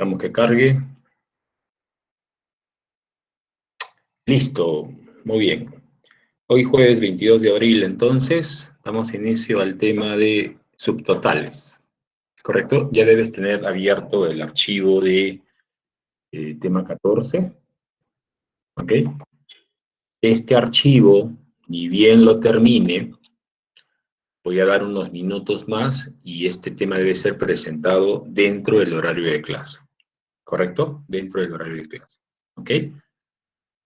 Vamos que cargue. Listo, muy bien. Hoy jueves 22 de abril, entonces, damos inicio al tema de subtotales, ¿correcto? Ya debes tener abierto el archivo de tema 14, ¿ok? Este archivo, ni bien lo termine, voy a dar unos minutos más y este tema debe ser presentado dentro del horario de clase, ¿correcto? Dentro del horario de clase, ¿ok?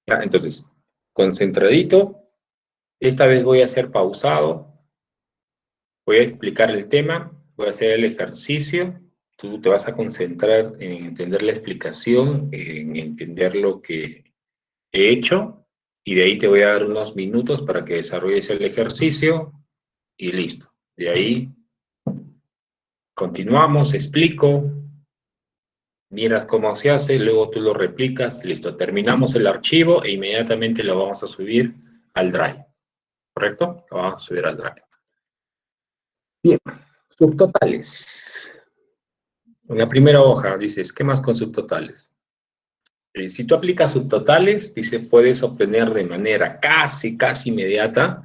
Ya, entonces, concentradito. Esta vez voy a hacer pausado, voy a explicar el tema, voy a hacer el ejercicio, tú te vas a concentrar en entender la explicación, en entender lo que he hecho, y de ahí te voy a dar unos minutos para que desarrolles el ejercicio, y listo. De ahí continuamos, explico, miras cómo se hace, luego tú lo replicas, listo. Terminamos el archivo e inmediatamente lo vamos a subir al Drive, ¿correcto? Lo vamos a subir al Drive. Bien, subtotales. En la primera hoja dices, ¿qué más con subtotales? Si tú aplicas subtotales, dice, puedes obtener de manera casi inmediata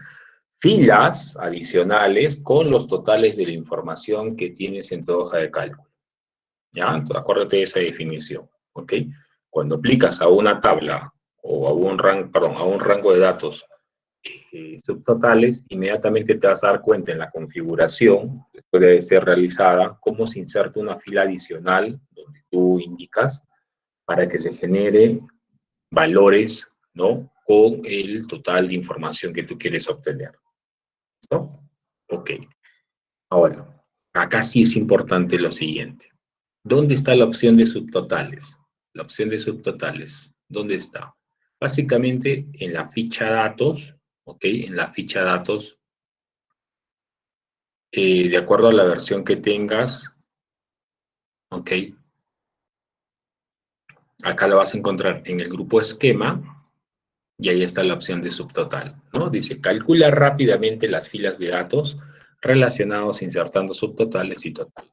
filas adicionales con los totales de la información que tienes en tu hoja de cálculo. ¿Ya? Entonces, acuérdate de esa definición, ¿ok? Cuando aplicas a una tabla o a un rango de datos subtotales, inmediatamente te vas a dar cuenta en la configuración, después de ser realizada, cómo se inserta una fila adicional donde tú indicas para que se genere valores, ¿no? Con el total de información que tú quieres obtener. ¿Listo? Ok. Ahora, acá sí es importante lo siguiente. ¿Dónde está la opción de subtotales? La opción de subtotales, ¿dónde está? Básicamente en la ficha datos, ¿ok? En la ficha datos, de acuerdo a la versión que tengas, ¿ok? Acá lo vas a encontrar en el grupo esquema y ahí está la opción de subtotal, ¿no? Dice, calcula rápidamente las filas de datos relacionados insertando subtotales y totales.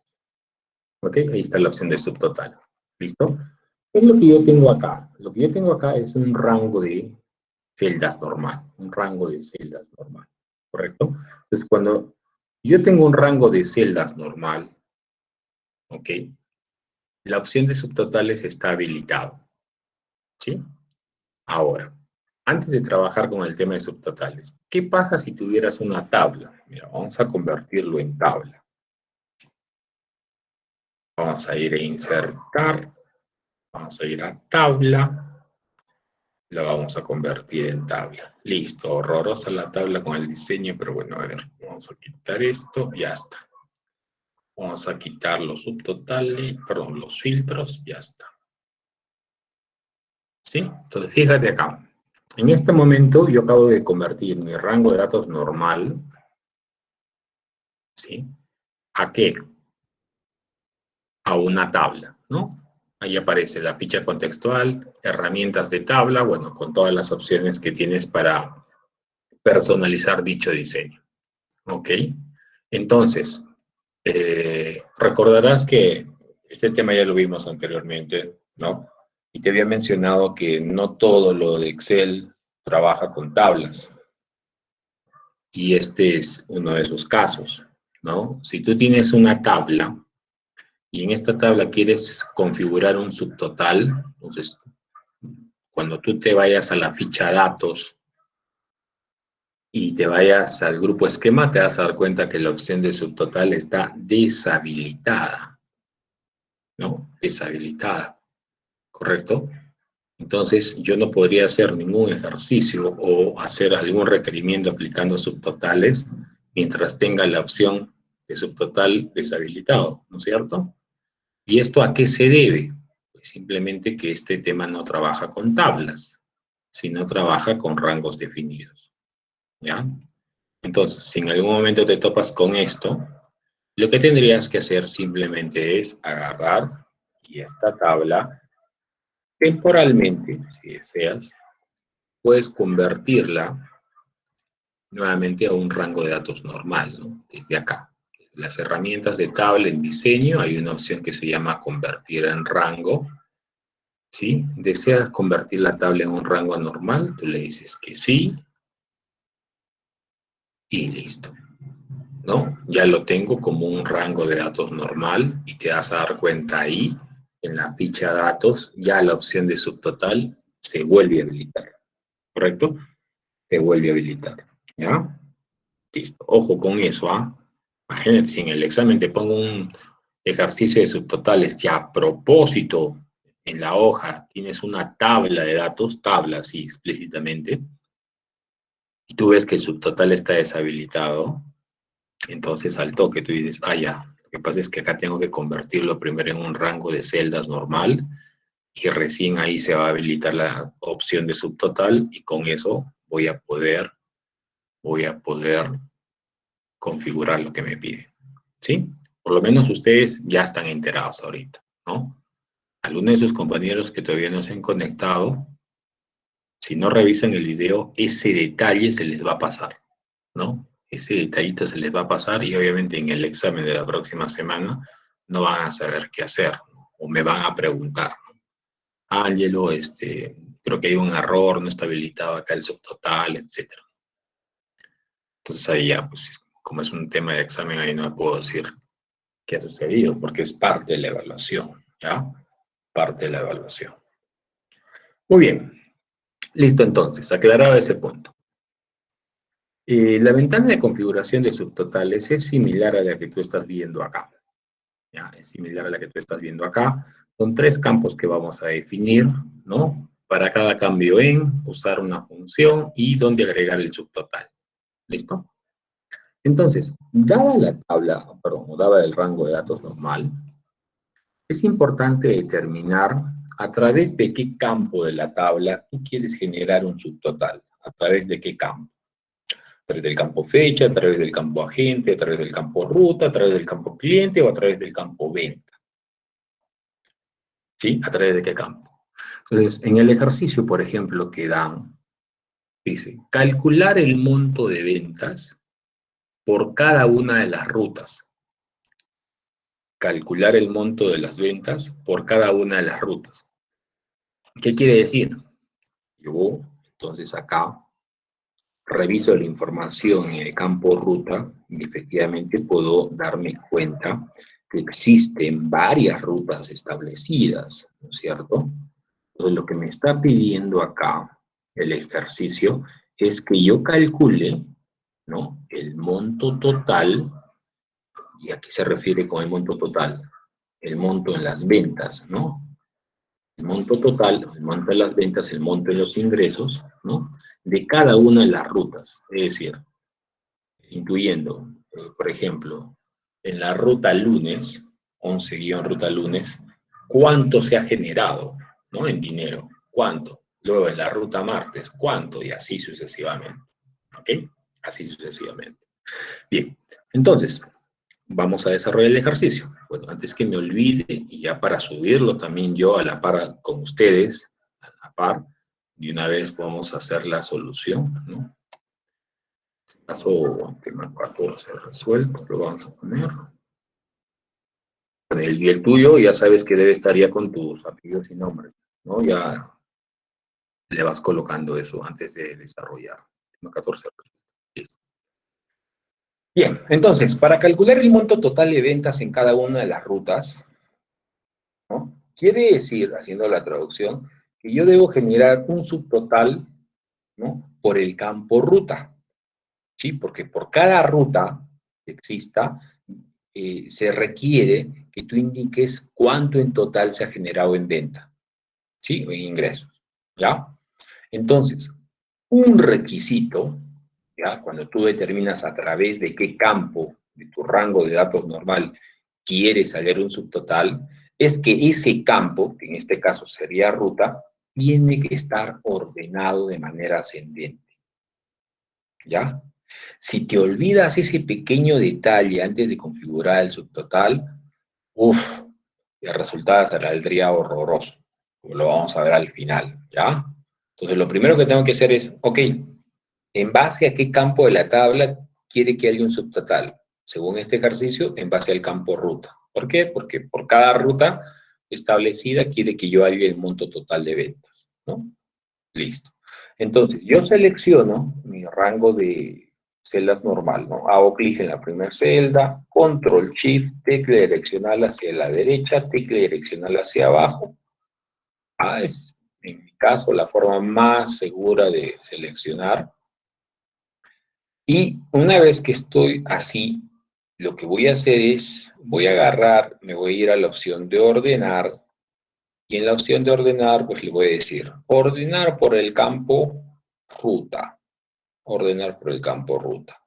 ¿Ok? Ahí está la opción de subtotal. ¿Listo? ¿Qué es lo que yo tengo acá? Lo que yo tengo acá es un rango de celdas normal, un rango de celdas normal, ¿correcto? Entonces, cuando yo tengo un rango de celdas normal, ¿ok? La opción de subtotales está habilitado, ¿sí? Ahora, antes de trabajar con el tema de subtotales, ¿qué pasa si tuvieras una tabla? Mira, vamos a convertirlo en tabla. Vamos a ir a insertar, vamos a ir a tabla, la vamos a convertir en tabla. Listo, horrorosa la tabla con el diseño, pero bueno, a ver, vamos a quitar esto, ya está. Vamos a quitar los subtotales, perdón, los filtros, ya está. ¿Sí? Entonces, fíjate acá. En este momento yo acabo de convertir mi rango de datos normal, ¿sí? ¿A qué? A una tabla, ¿no? Ahí aparece la ficha contextual, herramientas de tabla, bueno, con todas las opciones que tienes para personalizar dicho diseño, ¿ok? Entonces, recordarás que este tema ya lo vimos anteriormente, ¿no? Y te había mencionado que no todo lo de Excel trabaja con tablas. Y este es uno de esos casos, ¿no? Si tú tienes una tabla y en esta tabla quieres configurar un subtotal, entonces cuando tú te vayas a la ficha datos y te vayas al grupo esquema, te vas a dar cuenta que la opción de subtotal está deshabilitada, ¿no? Deshabilitada, ¿correcto? Entonces yo no podría hacer ningún ejercicio o hacer algún requerimiento aplicando subtotales mientras tenga la opción de subtotal deshabilitado, ¿no es cierto? ¿Y esto a qué se debe? Pues simplemente que este tema no trabaja con tablas, sino trabaja con rangos definidos, ¿ya? Entonces, si en algún momento te topas con esto, lo que tendrías que hacer simplemente es agarrar y esta tabla, temporalmente, si deseas, puedes convertirla nuevamente a un rango de datos normal, ¿no? Desde acá, las herramientas de tabla en diseño, hay una opción que se llama convertir en rango, ¿sí? ¿Deseas convertir la tabla en un rango normal? Tú le dices que sí, y listo, ¿no? Ya lo tengo como un rango de datos normal, y te vas a dar cuenta ahí, en la ficha datos, ya la opción de subtotal se vuelve a habilitar, ¿correcto? Se vuelve a habilitar, ¿ya? Listo. Ojo con eso, ¿ah? Imagínate, si en el examen te pongo un ejercicio de subtotales, y a propósito, en la hoja tienes una tabla de datos, tabla así explícitamente, y tú ves que el subtotal está deshabilitado, entonces al toque tú dices, ah, ya, lo que pasa es que acá tengo que convertirlo primero en un rango de celdas normal, y recién ahí se va a habilitar la opción de subtotal, y con eso voy a poder configurar lo que me pide, ¿sí? Por lo menos ustedes ya están enterados ahorita, ¿no? Algunos de sus compañeros que todavía no se han conectado, si no revisan el video, ese detalle se les va a pasar, ¿no? Ese detallito se les va a pasar, y obviamente en el examen de la próxima semana no van a saber qué hacer, ¿no? O me van a preguntar, ¿no? Ángelo, creo que hay un error, no está habilitado acá el subtotal, etcétera. Entonces ahí ya, pues, como es un tema de examen, ahí no puedo decir qué ha sucedido, porque es parte de la evaluación, ¿ya? Parte de la evaluación. Muy bien, listo entonces, aclarado ese punto. La ventana de configuración de subtotales es similar a la que tú estás viendo acá, ¿ya? Es similar a la que tú estás viendo acá, con 3 campos que vamos a definir, ¿no? Para cada cambio en, usar una función y dónde agregar el subtotal. ¿Listo? Entonces, dada la tabla, perdón, dada el rango de datos normal, es importante determinar a través de qué campo de la tabla tú quieres generar un subtotal. ¿A través de qué campo? A través del campo fecha, a través del campo agente, a través del campo ruta, a través del campo cliente o a través del campo venta. ¿Sí? ¿A través de qué campo? Entonces, en el ejercicio, por ejemplo, que dan, dice, calcular el monto de ventas por cada una de las rutas. Calcular el monto de las ventas por cada una de las rutas. ¿Qué quiere decir? Yo, entonces acá, reviso la información en el campo ruta y efectivamente puedo darme cuenta que existen varias rutas establecidas, ¿no es cierto? Entonces lo que me está pidiendo acá el ejercicio es que yo calcule, ¿no?, el monto total. ¿Y a qué se refiere con el monto total? El monto en las ventas, ¿no? El monto total, el monto de las ventas, el monto de los ingresos, ¿no?, de cada una de las rutas. Es decir, incluyendo, por ejemplo, en la ruta lunes, 11-ruta lunes, ¿cuánto se ha generado, ¿no?, en dinero? ¿Cuánto? Luego en la ruta martes, ¿cuánto? Y así sucesivamente. ¿Ok? Así sucesivamente. Bien, entonces, vamos a desarrollar el ejercicio. Bueno, antes que me olvide, y ya para subirlo también yo a la par con ustedes, a la par, de una vez vamos a hacer la solución, ¿no? Caso tema 14 resuelto, lo vamos a poner. Y el tuyo ya sabes que debe estar ya con tus apellidos y nombres, ¿no? Ya le vas colocando eso antes de desarrollar. Tema 14 resuelto. Listo. Bien, entonces, para calcular el monto total de ventas en cada una de las rutas, ¿no?, quiere decir, haciendo la traducción, que yo debo generar un subtotal, ¿no?, por el campo ruta, ¿sí? Porque por cada ruta que exista, se requiere que tú indiques cuánto en total se ha generado en venta, ¿sí?, o en ingresos, ¿ya? Entonces, un requisito, ¿ya?, cuando tú determinas a través de qué campo de tu rango de datos normal quieres salir un subtotal, es que ese campo, que en este caso sería ruta, tiene que estar ordenado de manera ascendente, ¿ya? Si te olvidas ese pequeño detalle antes de configurar el subtotal, uff, el resultado saldría horroroso, como lo vamos a ver al final, ¿ya? Entonces, lo primero que tengo que hacer es, ok, ¿en base a qué campo de la tabla quiere que haya un subtotal? según este ejercicio, en base al campo ruta. ¿Por qué? Porque por cada ruta establecida quiere que yo halle el monto total de ventas, ¿no? Listo. Entonces, yo selecciono mi rango de celdas normal, ¿no? Hago clic en la primera celda, control shift, tecla direccional hacia la derecha, tecla direccional hacia abajo. Es, en mi caso, la forma más segura de seleccionar. Y una vez que estoy así, lo que voy a hacer es, voy a agarrar, me voy a ir a la opción de ordenar, y en la opción de ordenar, pues le voy a decir, ordenar por el campo ruta, ordenar por el campo ruta,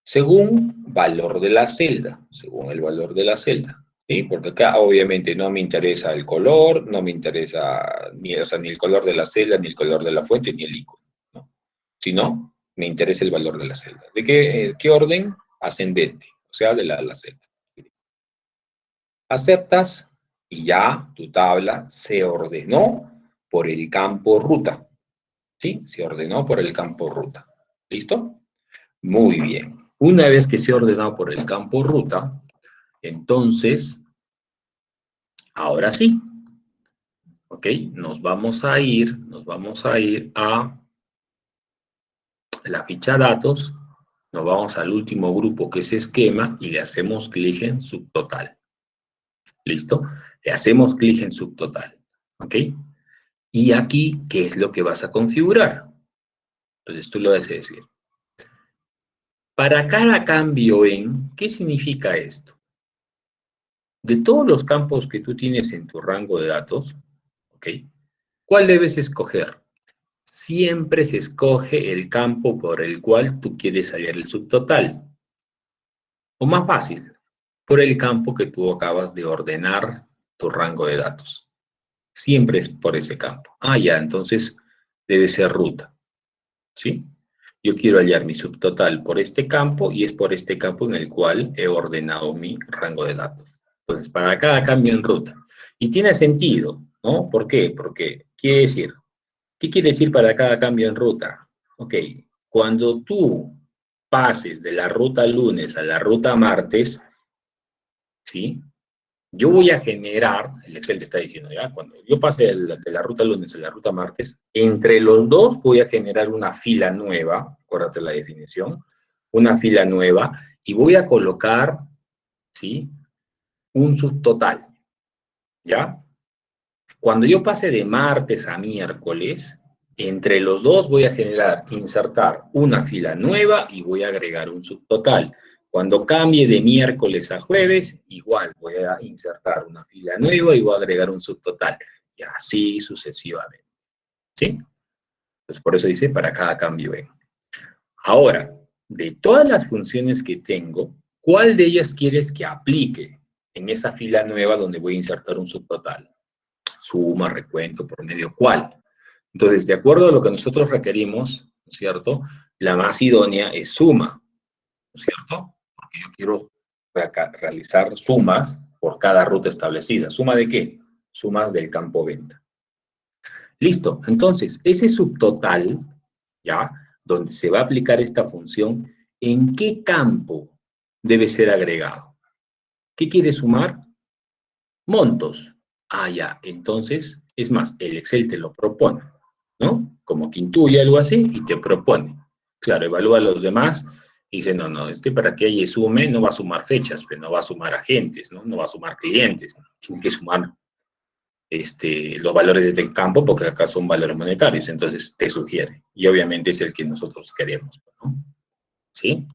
según valor de la celda, según el valor de la celda, ¿sí? Porque acá obviamente no me interesa el color, no me interesa ni, o sea, ni el color de la celda, ni el color de la fuente, ni el icono, ¿no? Sino me interesa el valor de la celda. ¿De qué orden? Ascendente, o sea, de la celda. Aceptas y ya tu tabla se ordenó por el campo ruta. ¿Sí? Se ordenó por el campo ruta. ¿Listo? Muy bien. Una vez que se ha ordenado por el campo ruta, entonces, ahora sí, ¿ok? Nos vamos a ir a la ficha datos, nos vamos al último grupo que es esquema y le hacemos clic en subtotal. ¿Listo? Le hacemos clic en subtotal, ¿ok? Y aquí, ¿qué es lo que vas a configurar? Entonces tú lo vas a decir. Para cada cambio en, ¿qué significa esto? De todos los campos que tú tienes en tu rango de datos, ¿ok? ¿Cuál debes escoger? Siempre se escoge el campo por el cual tú quieres hallar el subtotal. O más fácil, por el campo que tú acabas de ordenar tu rango de datos. Siempre es por ese campo. Ya, entonces debe ser ruta, ¿sí? Yo quiero hallar mi subtotal por este campo y es por este campo en el cual he ordenado mi rango de datos. Entonces, para cada cambio en ruta. Y tiene sentido, ¿no? ¿Por qué? Porque quiere decir, ¿qué quiere decir para cada cambio en ruta? Ok, cuando tú pases de la ruta lunes a la ruta martes, ¿sí? Yo voy a generar, el Excel te está diciendo, ¿ya? Cuando yo pase de la ruta lunes a la ruta martes, entre los dos voy a generar una fila nueva, acuérdate la definición, una fila nueva, y voy a colocar, ¿sí? Un subtotal, ¿ya? Cuando yo pase de martes a miércoles, entre los dos voy a generar, insertar una fila nueva y voy a agregar un subtotal. Cuando cambie de miércoles a jueves, igual voy a insertar una fila nueva y voy a agregar un subtotal. Y así sucesivamente. ¿Sí? Pues por eso dice para cada cambio en. Ahora, de todas las funciones que tengo, ¿cuál de ellas quieres que aplique en esa fila nueva donde voy a insertar un subtotal? Suma, recuento, promedio, ¿cuál? Entonces, de acuerdo a lo que nosotros requerimos, ¿no es cierto? La más idónea es suma, ¿no es cierto? Porque yo quiero realizar sumas por cada ruta establecida. ¿Suma de qué? Sumas del campo venta. Listo. Entonces, ese subtotal, ¿ya? Donde se va a aplicar esta función, ¿en qué campo debe ser agregado? ¿Qué quiere sumar? Montos. Ya. Entonces, es más, el Excel te lo propone, ¿no? Como que intuye algo así y te propone. Claro, evalúa a los demás y dice, no, no, para que ella sume, no va a sumar fechas, pero no va a sumar agentes, ¿no? No va a sumar clientes, ¿no? Tiene que sumar los valores de este campo porque acá son valores monetarios, entonces te sugiere. Y obviamente es el que nosotros queremos, ¿no? ¿Sí?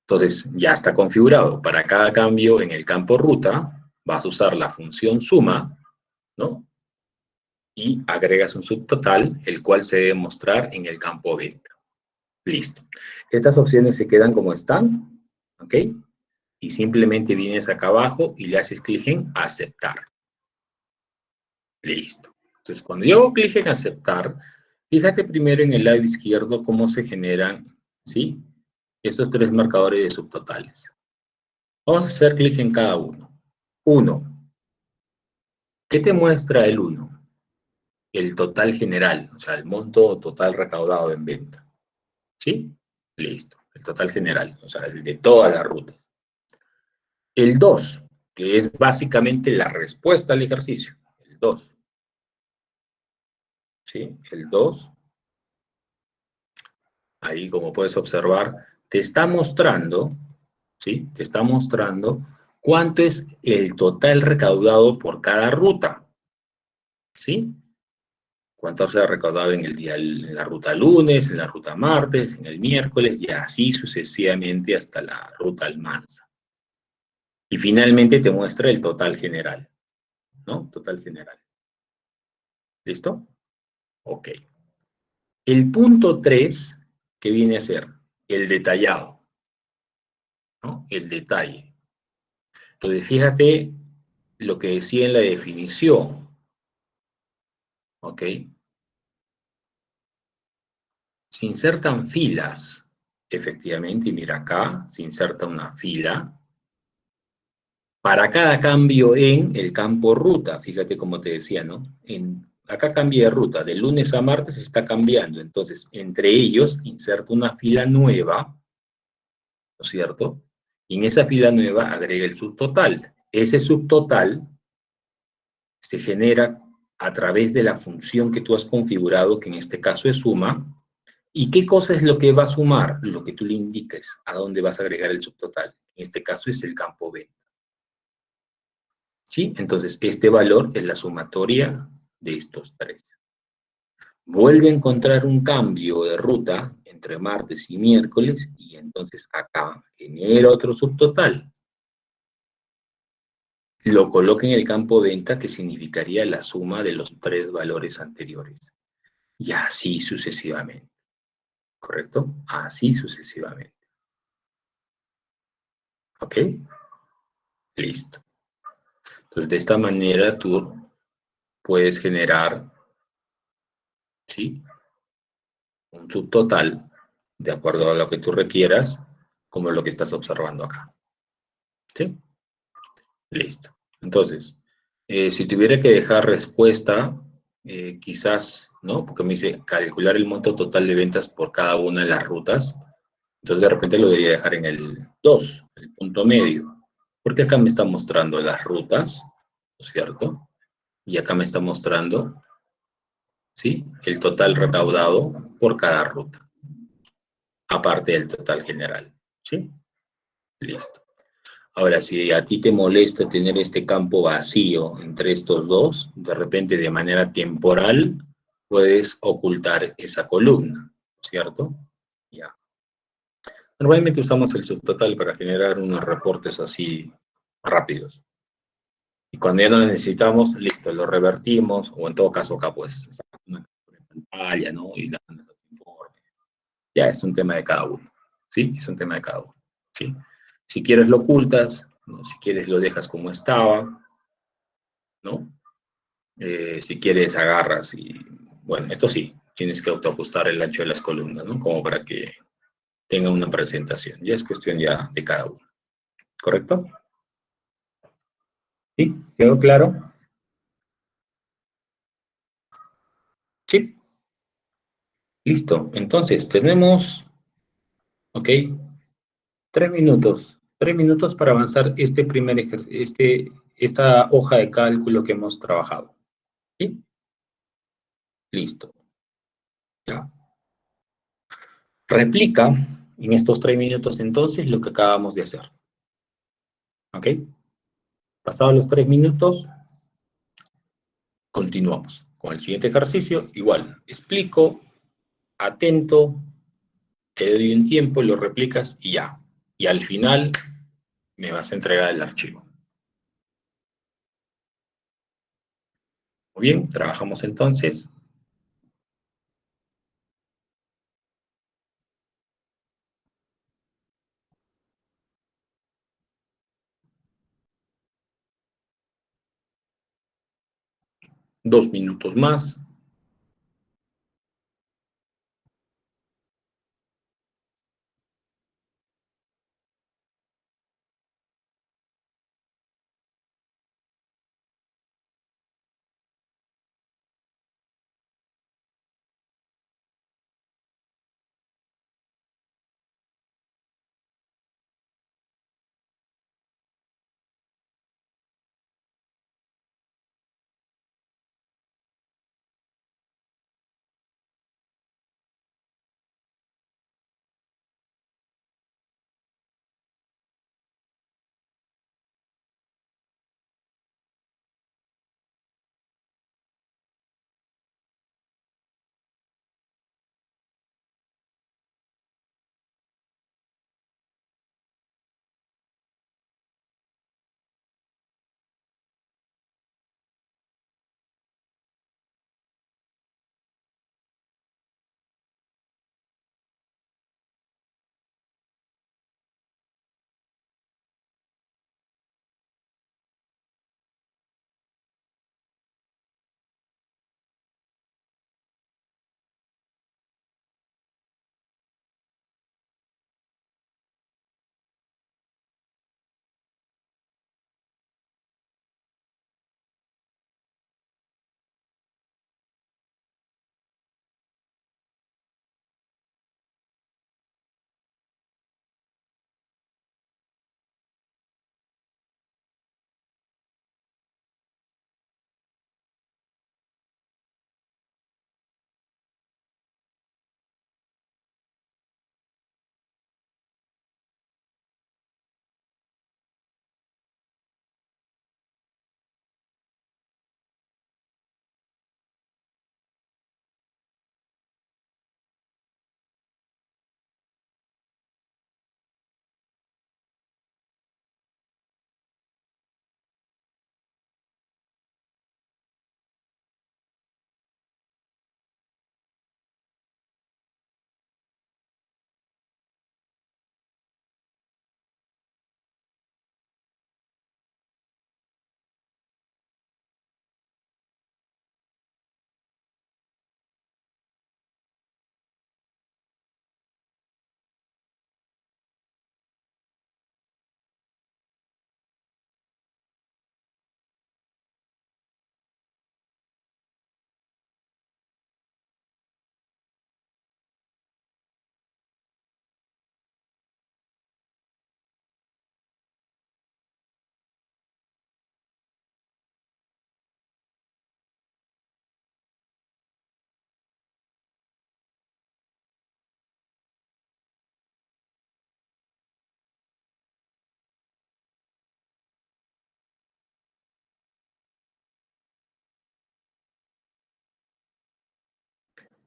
Entonces, ya está configurado. Para cada cambio en el campo ruta, vas a usar la función suma, ¿no? Y agregas un subtotal, el cual se debe mostrar en el campo venta. Listo. Estas opciones se quedan como están, ¿ok? Y simplemente vienes acá abajo y le haces clic en aceptar. Listo. Entonces, cuando yo hago clic en aceptar, fíjate primero en el lado izquierdo cómo se generan, ¿sí? Estos tres marcadores de subtotales. Vamos a hacer clic en cada uno. 1. ¿Qué te muestra el 1? El total general, o sea, el monto total recaudado en venta. ¿Sí? Listo. El total general, o sea, el de todas las rutas. El 2, que es básicamente la respuesta al ejercicio. El 2. ¿Sí? El 2, ahí como puedes observar, te está mostrando, ¿sí? Te está mostrando cuánto es el total recaudado por cada ruta, ¿sí? Cuánto se ha recaudado en el día, en la ruta lunes, en la ruta martes, en el miércoles, y así sucesivamente hasta la ruta Almanza. Y finalmente te muestra el total general, ¿no? Total general. ¿Listo? Ok. El punto 3, que viene a ser el detallado, ¿no? El detalle. Entonces, fíjate lo que decía en la definición, ¿ok? Se insertan filas, efectivamente, y mira acá, se inserta una fila para cada cambio en el campo ruta. Fíjate como te decía, ¿no? Acá cambia de ruta, de lunes a martes está cambiando, entonces entre ellos inserta una fila nueva, ¿no es cierto? Y en esa fila nueva agrega el subtotal. Ese subtotal se genera a través de la función que tú has configurado, que en este caso es suma. ¿Y qué cosa es lo que va a sumar? Lo que tú le indiques, a dónde vas a agregar el subtotal. En este caso es el campo B. ¿Sí? Entonces, este valor es la sumatoria de estos tres. Vuelve a encontrar un cambio de ruta entre martes y miércoles y entonces acá genera otro subtotal. Lo coloca en el campo venta, que significaría la suma de los tres valores anteriores. Y así sucesivamente. ¿Correcto? Así sucesivamente. ¿Ok? Listo. Entonces, de esta manera tú puedes generar, ¿sí?, un subtotal de acuerdo a lo que tú requieras, como lo que estás observando acá. ¿Sí? Listo. Entonces, si tuviera que dejar respuesta, quizás, ¿no? Porque me dice calcular el monto total de ventas por cada una de las rutas. Entonces, de repente lo debería dejar en el 2, el punto medio. Porque acá me está mostrando las rutas, ¿no es cierto? Y acá me está mostrando, ¿sí?, el total recaudado por cada ruta, aparte del total general. ¿Sí? Listo. Ahora, si a ti te molesta tener este campo vacío entre estos dos, de repente de manera temporal puedes ocultar esa columna, ¿cierto? Ya. Normalmente usamos el subtotal para generar unos reportes así rápidos. Y cuando ya no lo necesitamos, listo, lo revertimos, o en todo caso acá pues sacamos una captura de pantalla, ¿no? Y la mandas a tu informe. Ya es un tema de cada uno, ¿sí? Es un tema de cada uno, ¿sí? Si quieres lo ocultas, ¿no? Si quieres lo dejas como estaba, ¿no? Si quieres agarras y, bueno, esto sí, tienes que autoajustar el ancho de las columnas, ¿no? Como para que tenga una presentación. Ya es cuestión ya de cada uno, ¿correcto? ¿Sí? ¿Quedó claro? Sí. Listo. Entonces, tenemos, ok, 3 minutos. 3 minutos para avanzar este primer ejercicio, esta hoja de cálculo que hemos trabajado. ¿Sí? Listo. ¿Ya? Replica en estos 3 minutos entonces lo que acabamos de hacer. ¿Ok? Pasados los 3 minutos, continuamos con el siguiente ejercicio. Igual, explico, atento, te doy un tiempo, lo replicas y ya. Y al final me vas a entregar el archivo. Muy bien, trabajamos entonces. Dos minutos más.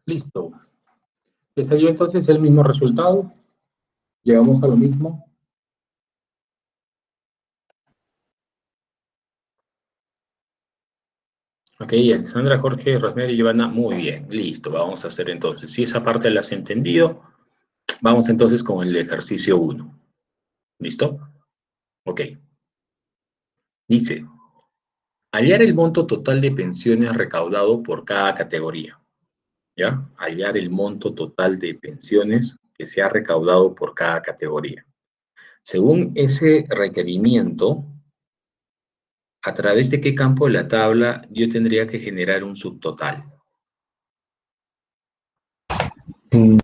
Listo. ¿Te salió entonces el mismo resultado? ¿Llegamos a lo mismo? Ok, Alexandra, Jorge, Rosemary y Giovanna, muy bien, listo, vamos a hacer entonces. Si esa parte la has entendido, vamos entonces con el ejercicio uno. ¿Listo? Ok. Dice, hallar el monto total de pensiones recaudado por cada categoría. ¿Ya? Hallar el monto total de pensiones que se ha recaudado por cada categoría. Según ese requerimiento, ¿a través de qué campo de la tabla yo tendría que generar un subtotal? Mm,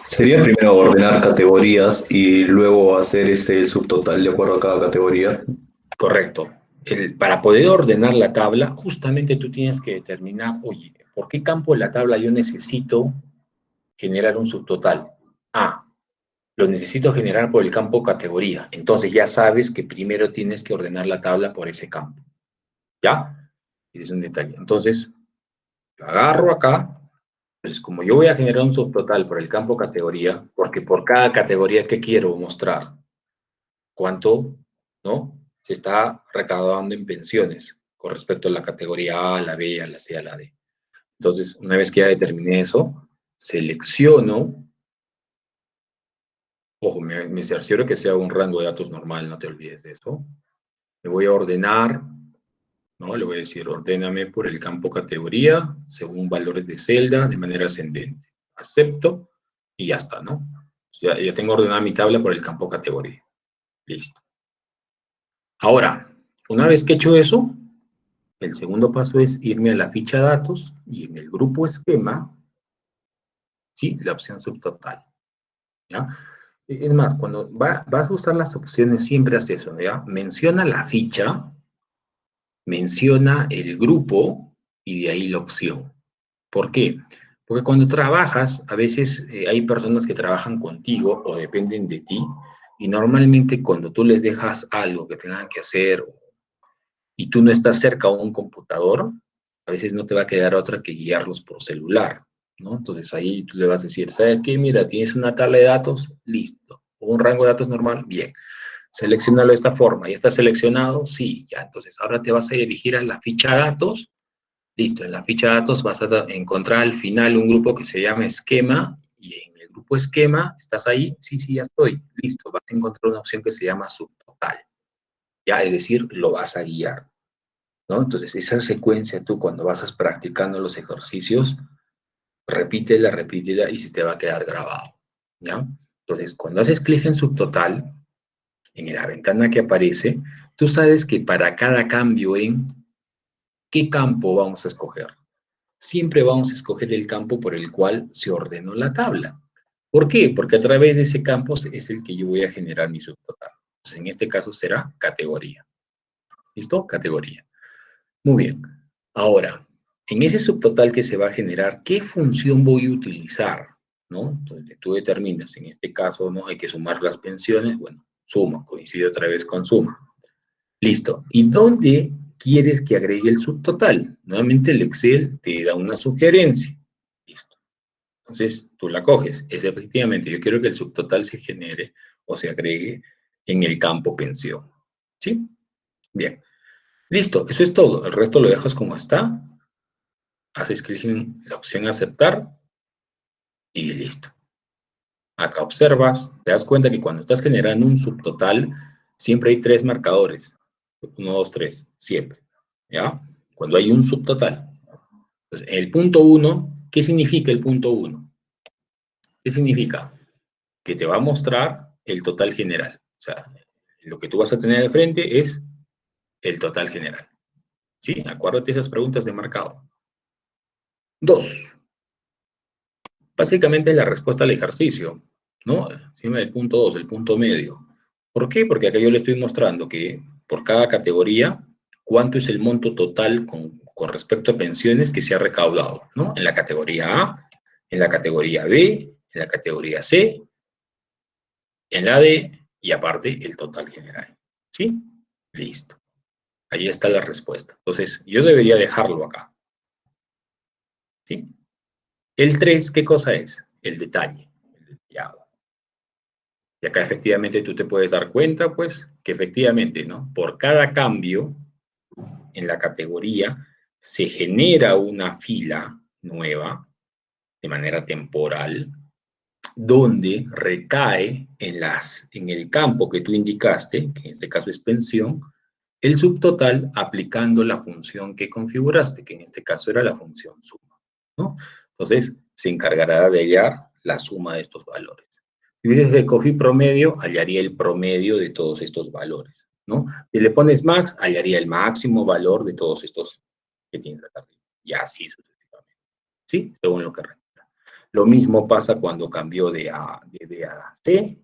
Sería primero ordenar categorías y luego hacer el subtotal de acuerdo a cada categoría. Correcto. Para poder ordenar la tabla, justamente tú tienes que determinar, oye, ¿por qué campo de la tabla yo necesito generar un subtotal? Ah, lo necesito generar por el campo categoría. Entonces ya sabes que primero tienes que ordenar la tabla por ese campo. ¿Ya? Ese es un detalle. Entonces, lo agarro acá. Entonces, como yo voy a generar un subtotal por el campo categoría, porque por cada categoría que quiero mostrar cuánto, ¿no? Se está recaudando en pensiones con respecto a la categoría A, a la B, a la C, a la D. Entonces, una vez que ya determiné eso, selecciono, ojo, me cercioro que sea un rango de datos normal, no te olvides de eso. Me voy a ordenar, ¿no? Le voy a decir, ordéname por el campo categoría, según valores de celda, de manera ascendente. Acepto y ya está, ¿no? Ya tengo ordenada mi tabla por el campo categoría. Listo. Ahora, una vez que he hecho eso, el segundo paso es irme a la ficha datos y en el grupo esquema, ¿sí? La opción subtotal, ¿ya? Es más, cuando vas a usar las opciones, siempre haz eso, ¿ya? Menciona la ficha, menciona el grupo y de ahí la opción. ¿Por qué? Porque cuando trabajas, a veces hay personas que trabajan contigo o dependen de ti, y normalmente cuando tú les dejas algo que tengan que hacer y tú no estás cerca a un computador, a veces no te va a quedar otra que guiarlos por celular, ¿no? Entonces ahí tú le vas a decir, ¿sabes qué? Mira, tienes una tabla de datos, listo. O un rango de datos normal, bien. Seleccionalo de esta forma. ¿Ya está seleccionado? Sí, ya. Entonces ahora te vas a dirigir a la ficha datos. Listo, en la ficha datos vas a encontrar al final un grupo que se llama esquema y en el grupo esquema, ¿estás ahí? Sí, sí, ya estoy. Listo, vas a encontrar una opción que se llama subtotal. Ya, es decir, lo vas a guiar, ¿no? Entonces, esa secuencia tú cuando vas practicando los ejercicios, repítela, repítela y se te va a quedar grabado, ¿ya? Entonces, cuando haces clic en subtotal, en la ventana que aparece, tú sabes que para cada cambio en qué campo vamos a escoger. Siempre vamos a escoger el campo por el cual se ordenó la tabla. ¿Por qué? Porque a través de ese campo es el que yo voy a generar mi subtotal. Entonces, en este caso será categoría. ¿Listo? Categoría. Muy bien. Ahora, en ese subtotal que se va a generar, ¿qué función voy a utilizar? ¿No? Entonces, tú determinas, en este caso, ¿no? Hay que sumar las pensiones, bueno, suma, coincide otra vez con suma. Listo. ¿Y dónde quieres que agregue el subtotal? Nuevamente el Excel te da una sugerencia. Listo. Entonces, tú la coges. Es efectivamente, yo quiero que el subtotal se genere o se agregue en el campo pensión. ¿Sí? Bien. Listo, eso es todo. El resto lo dejas como está. Haces clic en la opción aceptar y listo. Acá observas, te das cuenta que cuando estás generando un subtotal, siempre hay tres marcadores. 1, 2, 3, siempre. ¿Ya? Cuando hay un subtotal. Entonces, el punto 1, ¿qué significa el punto 1? ¿Qué significa? Que te va a mostrar el total general. O sea, lo que tú vas a tener de frente es el total general. ¿Sí? Acuérdate esas preguntas de marcado. 2. Básicamente es la respuesta al ejercicio, ¿no? Encima del punto 2, el punto medio. ¿Por qué? Porque acá yo le estoy mostrando que por cada categoría, cuánto es el monto total con respecto a pensiones que se ha recaudado, ¿no? En la categoría A, en la categoría B, en la categoría C, en la D, y aparte el total general. ¿Sí? Listo. Ahí está la respuesta. Entonces, yo debería dejarlo acá. ¿Sí? El 3, ¿qué cosa es? El detalle, el detallado. Y acá efectivamente tú te puedes dar cuenta, pues, que efectivamente, ¿no? Por cada cambio en la categoría se genera una fila nueva de manera temporal, donde recae en el campo que tú indicaste, que en este caso es pensión, el subtotal aplicando la función que configuraste, que en este caso era la función suma, ¿no? Entonces, se encargará de hallar la suma de estos valores. Si hubiese escogido promedio, hallaría el promedio de todos estos valores, ¿no? Si le pones max, hallaría el máximo valor de todos estos que tienes acá arriba. Y así sucesivamente, ¿sí? Según lo que requiera. Lo mismo pasa cuando cambió de B a C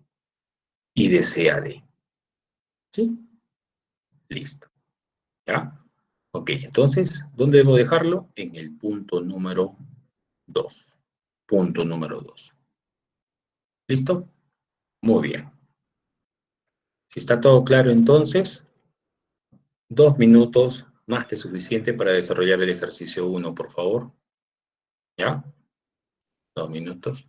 y de C a D, ¿sí? Listo, ¿ya? Ok, entonces, ¿dónde debo dejarlo? En el punto número 2. Punto número 2. ¿Listo? Muy bien. Si está todo claro, entonces, 2 minutos más que suficiente para desarrollar el ejercicio 1, por favor. ¿Ya? 2 minutos.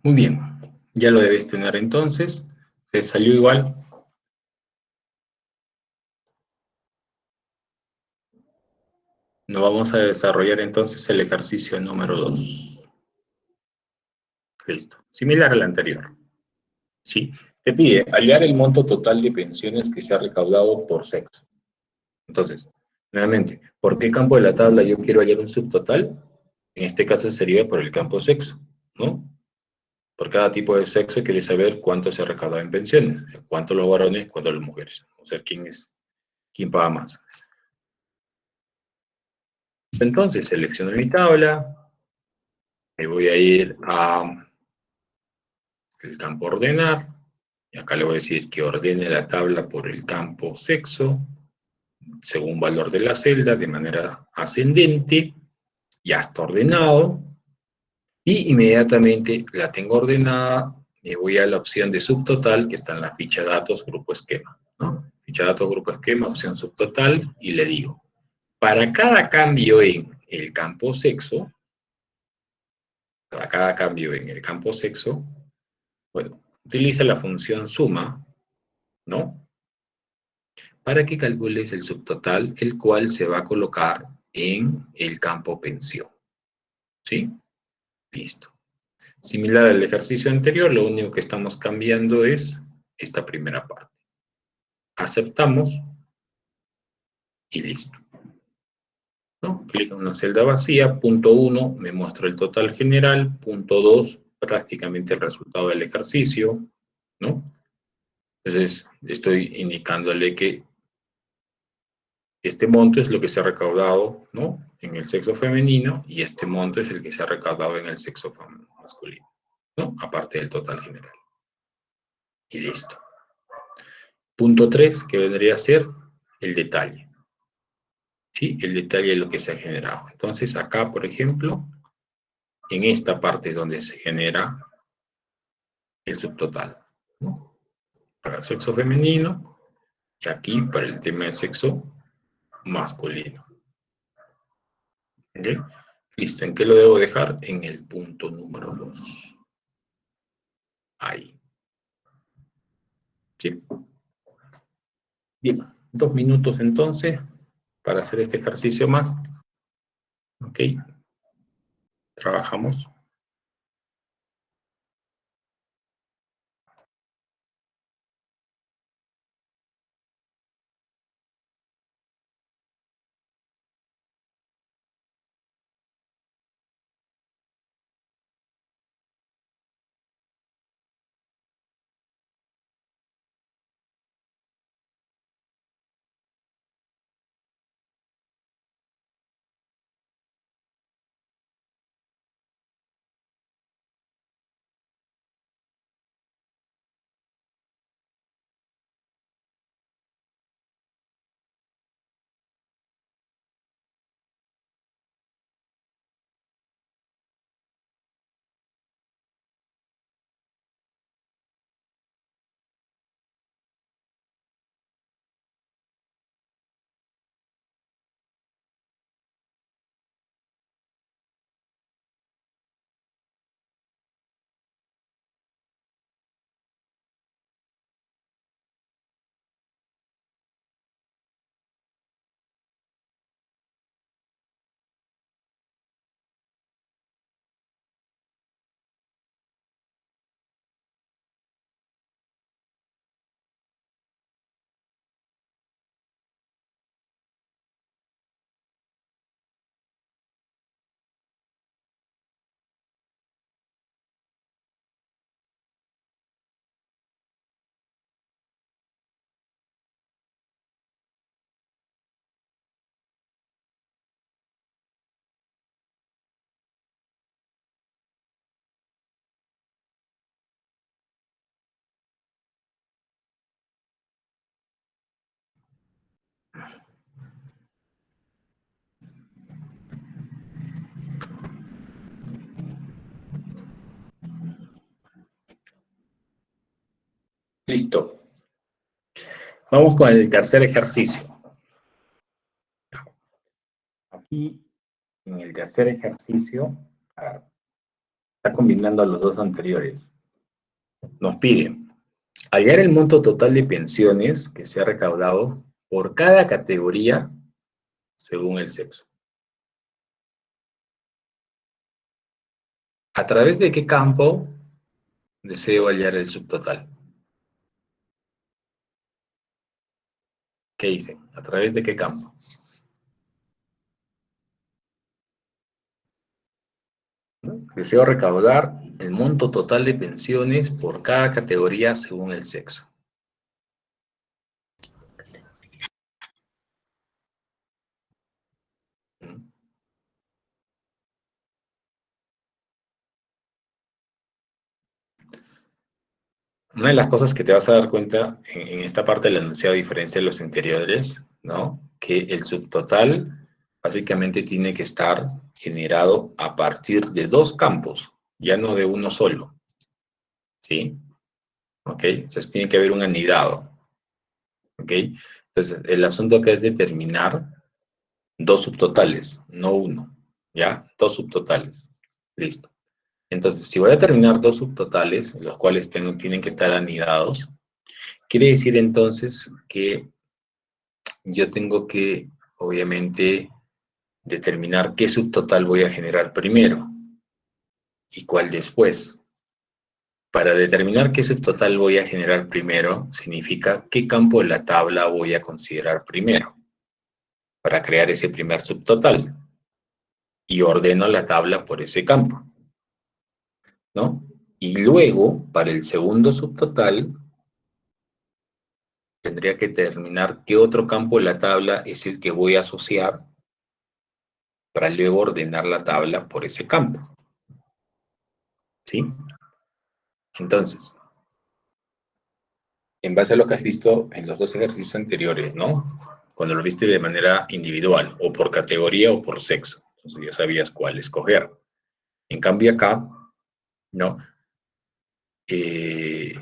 Muy bien. Ya lo debes tener entonces. ¿Te salió igual? No vamos a desarrollar entonces el ejercicio número 2. Listo. Similar al anterior. Sí. Te pide hallar el monto total de pensiones que se ha recaudado por sexo. Entonces, nuevamente, ¿por qué campo de la tabla yo quiero hallar un subtotal? En este caso sería por el campo sexo, ¿no? Por cada tipo de sexo quiere saber cuánto se ha recaudado en pensiones, cuánto los varones, cuánto las mujeres. O sea, quién paga más. Entonces, selecciono mi tabla, me voy a ir a el campo ordenar, y acá le voy a decir que ordene la tabla por el campo sexo, según valor de la celda, de manera ascendente, ya está ordenado, y inmediatamente la tengo ordenada, me voy a la opción de subtotal, que está en la ficha datos, grupo esquema, ¿no? Ficha datos, grupo esquema, opción subtotal, y le digo, para cada cambio en el campo sexo, para cada cambio en el campo sexo, bueno, utiliza la función suma, ¿no? Para que calcules el subtotal, el cual se va a colocar en el campo pensión. ¿Sí? Listo. Similar al ejercicio anterior, lo único que estamos cambiando es esta primera parte. aceptamos y listo, ¿no? Clic en una celda vacía, punto 1 me muestra el total general, punto 2 prácticamente el resultado del ejercicio, ¿no? Entonces estoy indicándole que este monto es lo que se ha recaudado, ¿no?, en el sexo femenino, y este monto es el que se ha recaudado en el sexo masculino, ¿no?, aparte del total general. Y listo. Punto 3, que vendría a ser el detalle. ¿Sí? El detalle de lo que se ha generado. Entonces, acá, por ejemplo, en esta parte es donde se genera el subtotal, ¿no?, para el sexo femenino, y aquí para el tema del sexo masculino. ¿Ok? Listo, ¿en qué lo debo dejar? En el punto número 2. Ahí. ¿Sí? Bien, 2 minutos entonces para hacer este ejercicio más. ¿Ok? Trabajamos. Listo. Vamos con el tercer ejercicio. Aquí, en el tercer ejercicio, está combinando a los dos anteriores. Nos pide hallar el monto total de pensiones que se ha recaudado por cada categoría según el sexo. ¿A través de qué campo deseo hallar el subtotal? ¿Qué hice? ¿A través de qué campo? ¿No? Deseo recaudar el monto total de pensiones por cada categoría según el sexo. Una de las cosas que te vas a dar cuenta en esta parte del enunciado, a diferencia de los anteriores, ¿no?, que el subtotal básicamente tiene que estar generado a partir de dos campos, ya no de uno solo. ¿Sí? ¿Ok? Entonces tiene que haber un anidado. ¿Ok? Entonces el asunto acá es determinar dos subtotales, no uno. ¿Ya? Dos subtotales. Listo. Entonces, si voy a determinar dos subtotales, los cuales tienen que estar anidados, quiere decir entonces que yo tengo que, obviamente, determinar qué subtotal voy a generar primero y cuál después. Para determinar qué subtotal voy a generar primero, significa qué campo de la tabla voy a considerar primero para crear ese primer subtotal. Y ordeno la tabla por ese campo, ¿no? Y luego, para el segundo subtotal, tendría que determinar qué otro campo de la tabla es el que voy a asociar para luego ordenar la tabla por ese campo, ¿sí? Entonces, en base a lo que has visto en los dos ejercicios anteriores, ¿no? Cuando lo viste de manera individual, o por categoría o por sexo, entonces ya sabías cuál escoger. En cambio acá, ¿no? ¿Qué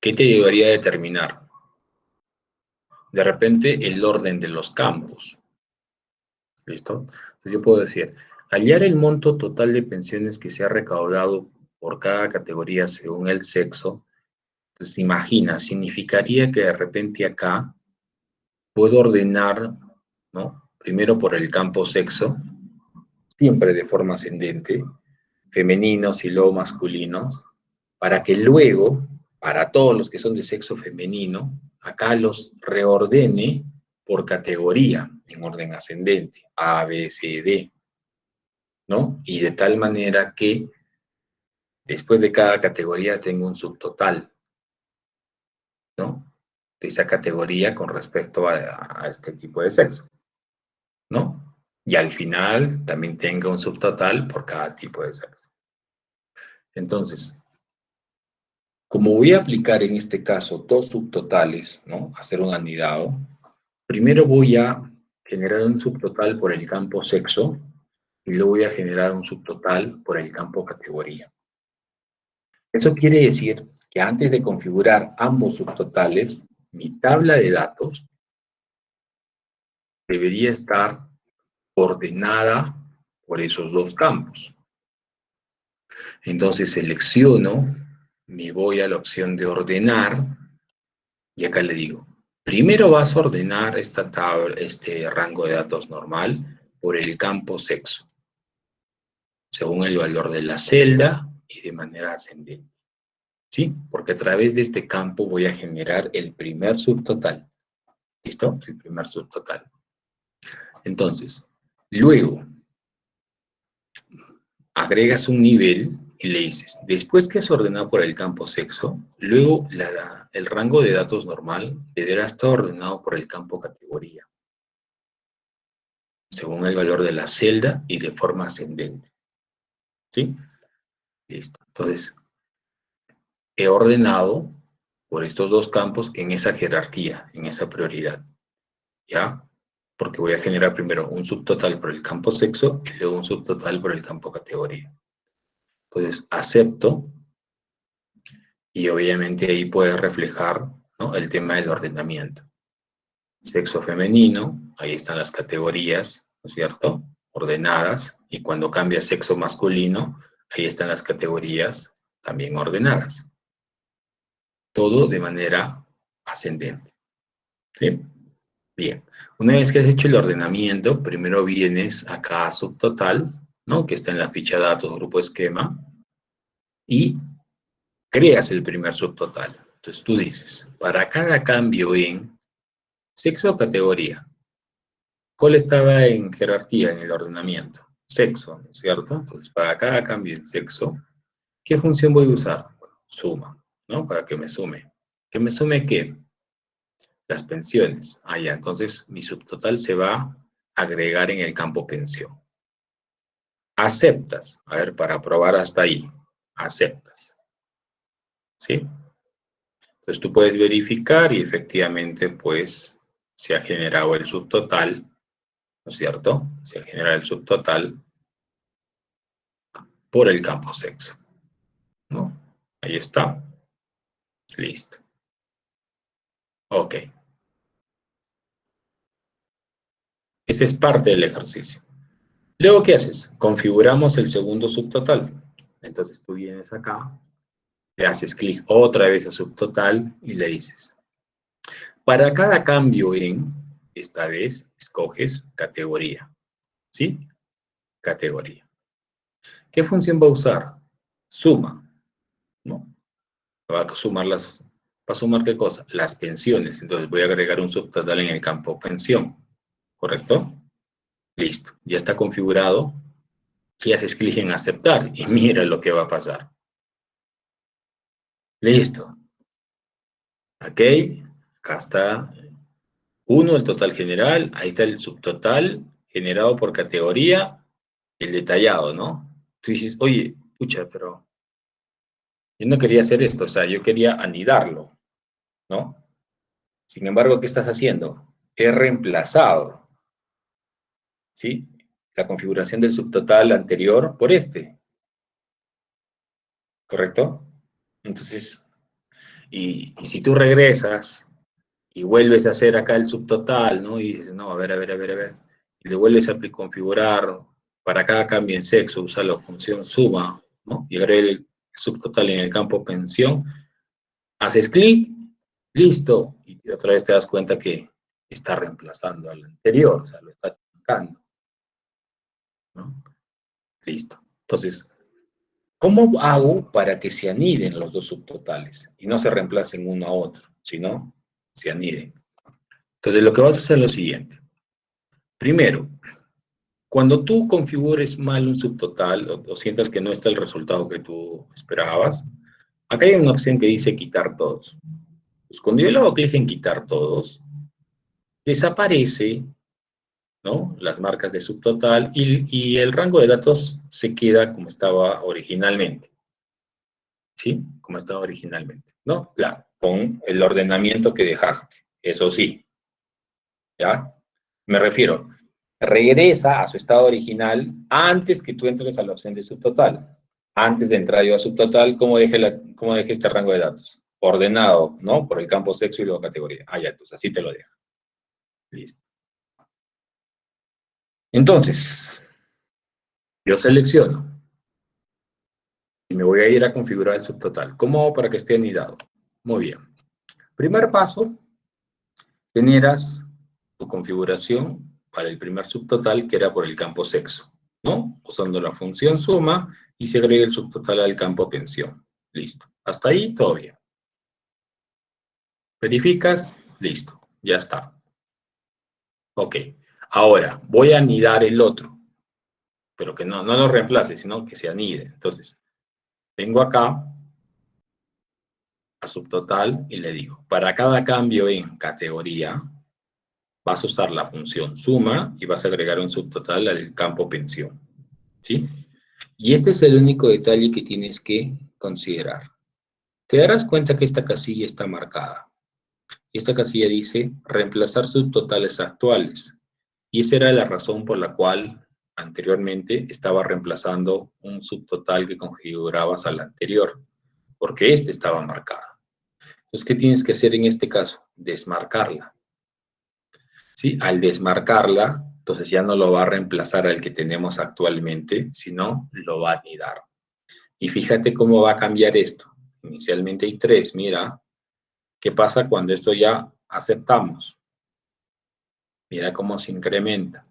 te llevaría a determinar? De repente, el orden de los campos. ¿Listo? Entonces yo puedo decir, hallar el monto total de pensiones que se ha recaudado por cada categoría según el sexo. Entonces imagina, significaría que de repente acá puedo ordenar, ¿no? Primero por el campo sexo, siempre de forma ascendente, femeninos y luego masculinos, para que luego, para todos los que son de sexo femenino, acá los reordene por categoría, en orden ascendente, A, B, C, D, ¿no? Y de tal manera que después de cada categoría tengo un subtotal, ¿no? De esa categoría con respecto a este tipo de sexo, ¿no? Y al final también tengo un subtotal por cada tipo de sexo. Entonces, como voy a aplicar en este caso dos subtotales, ¿no? Hacer un anidado, primero voy a generar un subtotal por el campo sexo y luego voy a generar un subtotal por el campo categoría. Eso quiere decir que antes de configurar ambos subtotales, mi tabla de datos debería estar ordenada por esos dos campos. Entonces selecciono, me voy a la opción de ordenar y acá le digo, primero vas a ordenar esta tabla, este rango de datos normal por el campo sexo, según el valor de la celda y de manera ascendente. ¿Sí? Porque a través de este campo voy a generar el primer subtotal. ¿Listo? El primer subtotal. Entonces, luego, agregas un nivel y le dices, después que es ordenado por el campo sexo, luego el rango de datos normal deberá estar ordenado por el campo categoría, según el valor de la celda y de forma ascendente. ¿Sí? Listo. Entonces, he ordenado por estos dos campos en esa jerarquía, en esa prioridad. ¿Ya? Porque voy a generar primero un subtotal por el campo sexo y luego un subtotal por el campo categoría. Entonces, acepto y obviamente ahí puede reflejar, ¿no? El tema del ordenamiento. Sexo femenino, ahí están las categorías, ¿no es cierto? Ordenadas. Y cuando cambia sexo masculino, ahí están las categorías también ordenadas. Todo de manera ascendente. ¿Sí? Bien, una vez que has hecho el ordenamiento, primero vienes acá a subtotal, ¿no? Que está en la ficha datos, grupo esquema, y creas el primer subtotal. Entonces tú dices, para cada cambio en sexo o categoría, ¿cuál estaba en jerarquía en el ordenamiento? Sexo, ¿no es cierto? Entonces para cada cambio en sexo, ¿qué función voy a usar? Bueno, suma, ¿no? Para que me sume. ¿Que me sume qué? Las pensiones. Ah, ya, entonces mi subtotal se va a agregar en el campo pensión. Aceptas. A ver, para probar hasta ahí. Aceptas. ¿Sí? Entonces tú puedes verificar y efectivamente, pues, se ha generado el subtotal, ¿no es cierto? Se ha generado el subtotal por el campo sexo, ¿no? Ahí está. Listo. Ok. Ese es parte del ejercicio. Luego, ¿qué haces? Configuramos el segundo subtotal. Entonces tú vienes acá, le haces clic otra vez a subtotal y le dices, para cada cambio en, esta vez, escoges categoría, ¿sí? Categoría. ¿Qué función va a usar? Suma, ¿no? va a sumar ¿qué cosa? Las pensiones. Entonces voy a agregar un subtotal en el campo pensión. ¿Correcto? Listo. Ya está configurado. Y haces clic en aceptar. Y mira lo que va a pasar. Listo. Ok. Acá está 1, el total general. Ahí está el subtotal generado por categoría. El detallado, ¿no? Tú dices, oye, pucha, pero yo no quería hacer esto. O sea, yo quería anidarlo, ¿no? Sin embargo, ¿qué estás haciendo? He reemplazado, ¿sí? La configuración del subtotal anterior por este, ¿correcto? Entonces, y si tú regresas y vuelves a hacer acá el subtotal, ¿no? Y dices, no, a ver, y le vuelves a configurar para cada cambio en sexo, usa la función suma, ¿no? Y agrega el subtotal en el campo pensión, haces clic, listo, y otra vez te das cuenta que está reemplazando al anterior, o sea, lo está chocando, ¿no? Listo. Entonces, ¿cómo hago para que se aniden los dos subtotales y no se reemplacen uno a otro, sino se aniden? Entonces, lo que vas a hacer es lo siguiente. Primero, cuando tú configures mal un subtotal o sientas que no está el resultado que tú esperabas, acá hay una opción que dice quitar todos. Pues cuando yo le hago clic en quitar todos, desaparece, ¿no? Las marcas de subtotal y el rango de datos se queda como estaba originalmente. ¿Sí? Como estaba originalmente, ¿no? Claro, con el ordenamiento que dejaste, eso sí, ¿ya? Me refiero, regresa a su estado original antes que tú entres a la opción de subtotal. Antes de entrar yo a subtotal, ¿cómo dejé este rango de datos? Ordenado, ¿no? Por el campo sexo y luego categoría. Ah, ya, entonces así te lo dejo. Listo. Entonces, yo selecciono y me voy a ir a configurar el subtotal. ¿Cómo hago para que esté anidado? Muy bien. Primer paso, generas tu configuración para el primer subtotal que era por el campo sexo, ¿no? Usando la función suma y se agrega el subtotal al campo pensión. Listo. Hasta ahí todo bien. Verificas, listo, ya está. Ok. Ahora, voy a anidar el otro, pero que no lo reemplace, sino que se anide. Entonces, vengo acá a subtotal y le digo, para cada cambio en categoría, vas a usar la función suma y vas a agregar un subtotal al campo pensión. ¿Sí? Y este es el único detalle que tienes que considerar. Te darás cuenta que esta casilla está marcada. Esta casilla dice reemplazar subtotales actuales. Y esa era la razón por la cual anteriormente estaba reemplazando un subtotal que configurabas al anterior, porque este estaba marcado. Entonces, ¿qué tienes que hacer en este caso? Desmarcarla. ¿Sí? Al desmarcarla, entonces ya no lo va a reemplazar al que tenemos actualmente, sino lo va a anidar. Y fíjate cómo va a cambiar esto. Inicialmente hay 3, mira. ¿Qué pasa cuando esto ya aceptamos? Mira cómo se incrementa,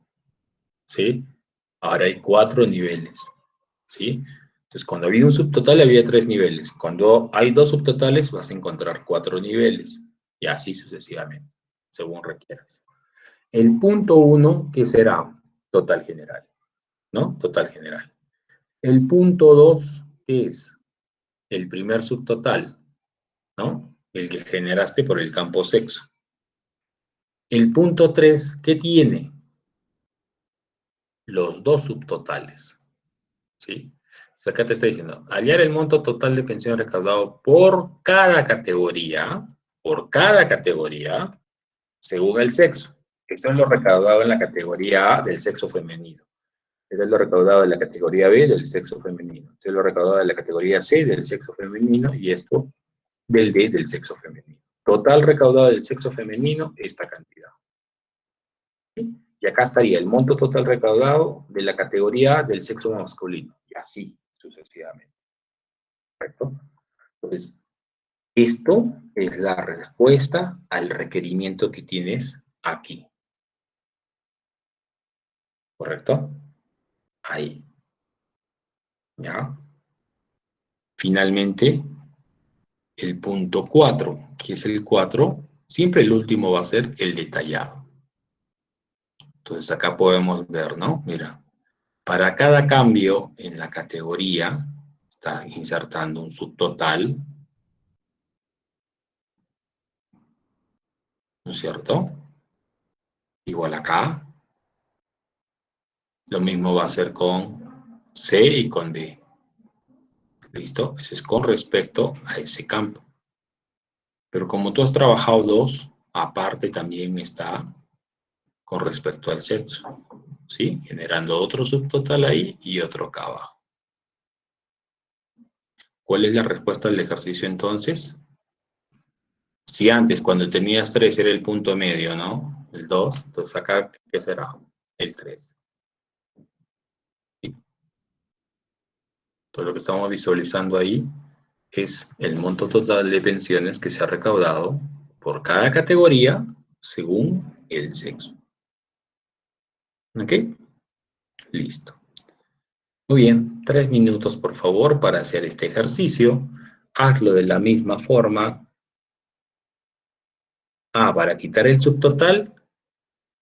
¿sí? Ahora hay 4 niveles, ¿sí? Entonces, cuando había un subtotal había 3 niveles. Cuando hay 2 subtotales vas a encontrar 4 niveles. Y así sucesivamente, según requieras. El punto 1, ¿qué será? Total general, ¿no? Total general. El punto 2, ¿qué es? El primer subtotal, ¿no? El que generaste por el campo sexo. El punto 3, ¿qué tiene? Los dos subtotales, ¿sí? O sea, acá te está diciendo, hallar el monto total de pensión recaudado por cada categoría, según el sexo. Esto es lo recaudado en la categoría A del sexo femenino. Esto es lo recaudado de la categoría B del sexo femenino. Esto es lo recaudado de la categoría C del sexo femenino y esto del D del sexo femenino. Total recaudado del sexo femenino, esta cantidad. ¿Sí? Y acá estaría el monto total recaudado de la categoría del sexo masculino. Y así sucesivamente. ¿Correcto? Entonces, esto es la respuesta al requerimiento que tienes aquí. ¿Correcto? Ahí. ¿Ya? Finalmente, el punto 4, que es el 4, siempre el último va a ser el detallado. Entonces acá podemos ver, ¿no? Mira, para cada cambio en la categoría, está insertando un subtotal, ¿no es cierto? Igual acá. Lo mismo va a ser con C y con D. ¿Listo? Eso es con respecto a ese campo. Pero como tú has trabajado dos, aparte también está con respecto al sexo. ¿Sí? Generando otro subtotal ahí y otro acá abajo. ¿Cuál es la respuesta al ejercicio entonces? Si antes, cuando tenías 3 era el punto medio, ¿no? El 2, entonces acá, ¿qué será? El 3. ¿Sí? Todo lo que estamos visualizando ahí es el monto total de pensiones que se ha recaudado por cada categoría según el sexo. ¿Ok? Listo. Muy bien, 3 minutos por favor para hacer este ejercicio. Hazlo de la misma forma. Para quitar el subtotal,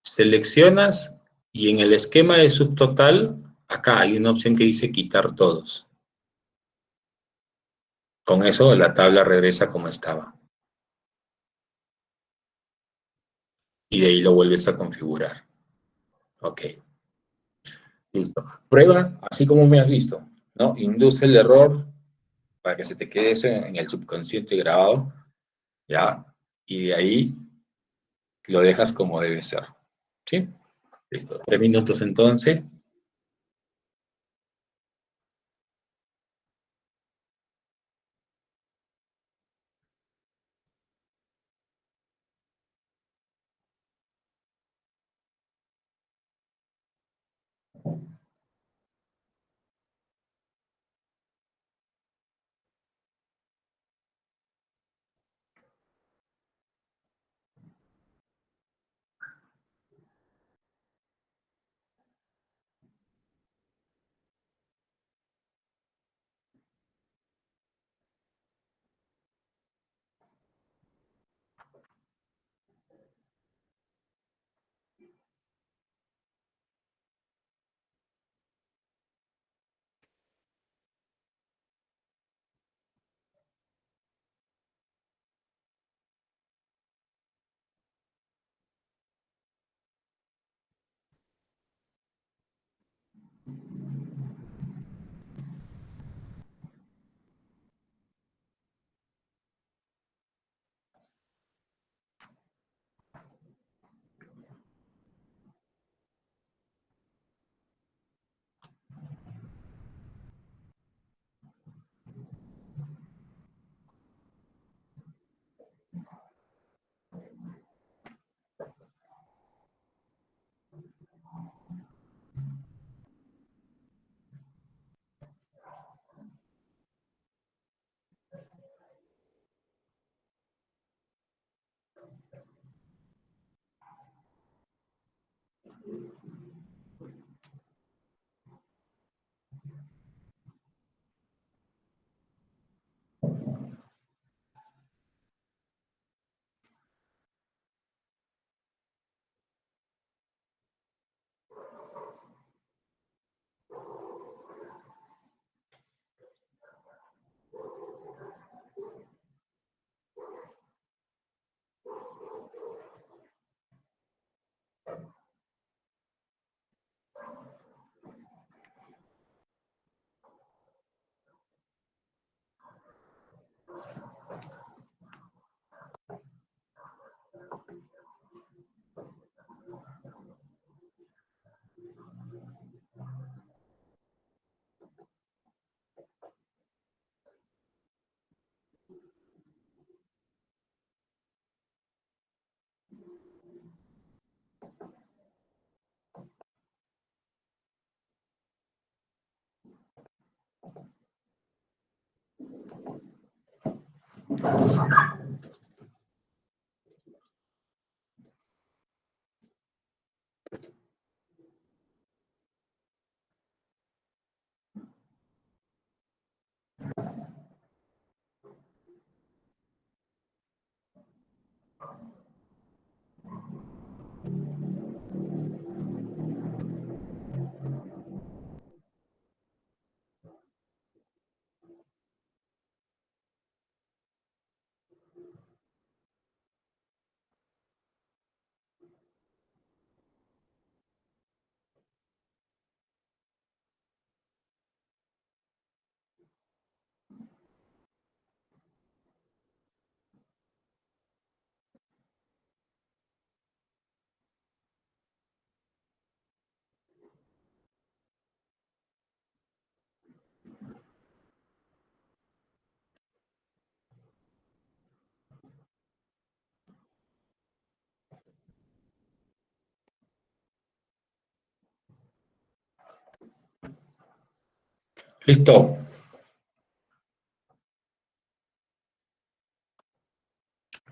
seleccionas y en el esquema de subtotal, acá hay una opción que dice quitar todos. Con eso la tabla regresa como estaba. Y de ahí lo vuelves a configurar. Ok. Listo. Prueba así como me has visto, ¿no? Induce el error para que se te quede eso en el subconsciente grabado, ¿ya? Y de ahí lo dejas como debe ser, ¿sí? Listo. 3 minutos entonces. Listo.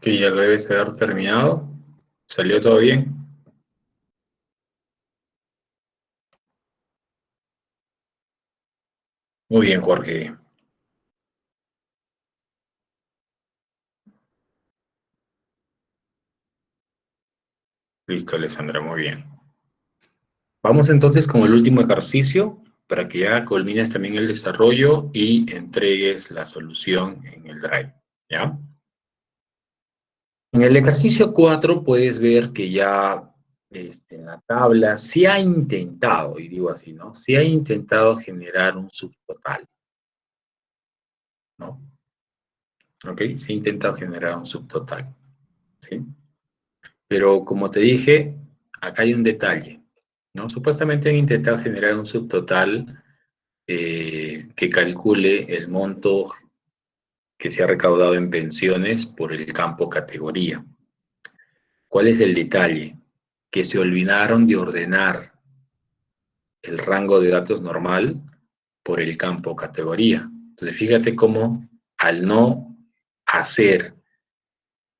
Que ya lo debes haber terminado. ¿Salió todo bien? Muy bien, Jorge. Listo, Alessandra, muy bien. Vamos entonces con el último ejercicio para que ya culmines también el desarrollo y entregues la solución en el Drive. ¿Ya? En el ejercicio 4 puedes ver que ya en la tabla se ha intentado, y digo así, ¿no? Se ha intentado generar un subtotal, ¿no? ¿Ok? Se ha intentado generar un subtotal, ¿sí? Pero como te dije, acá hay un detalle, ¿no? Supuestamente han intentado generar un subtotal que calcule el monto que se ha recaudado en pensiones por el campo categoría. ¿Cuál es el detalle? Que se olvidaron de ordenar el rango de datos normal por el campo categoría. Entonces, fíjate cómo al no hacer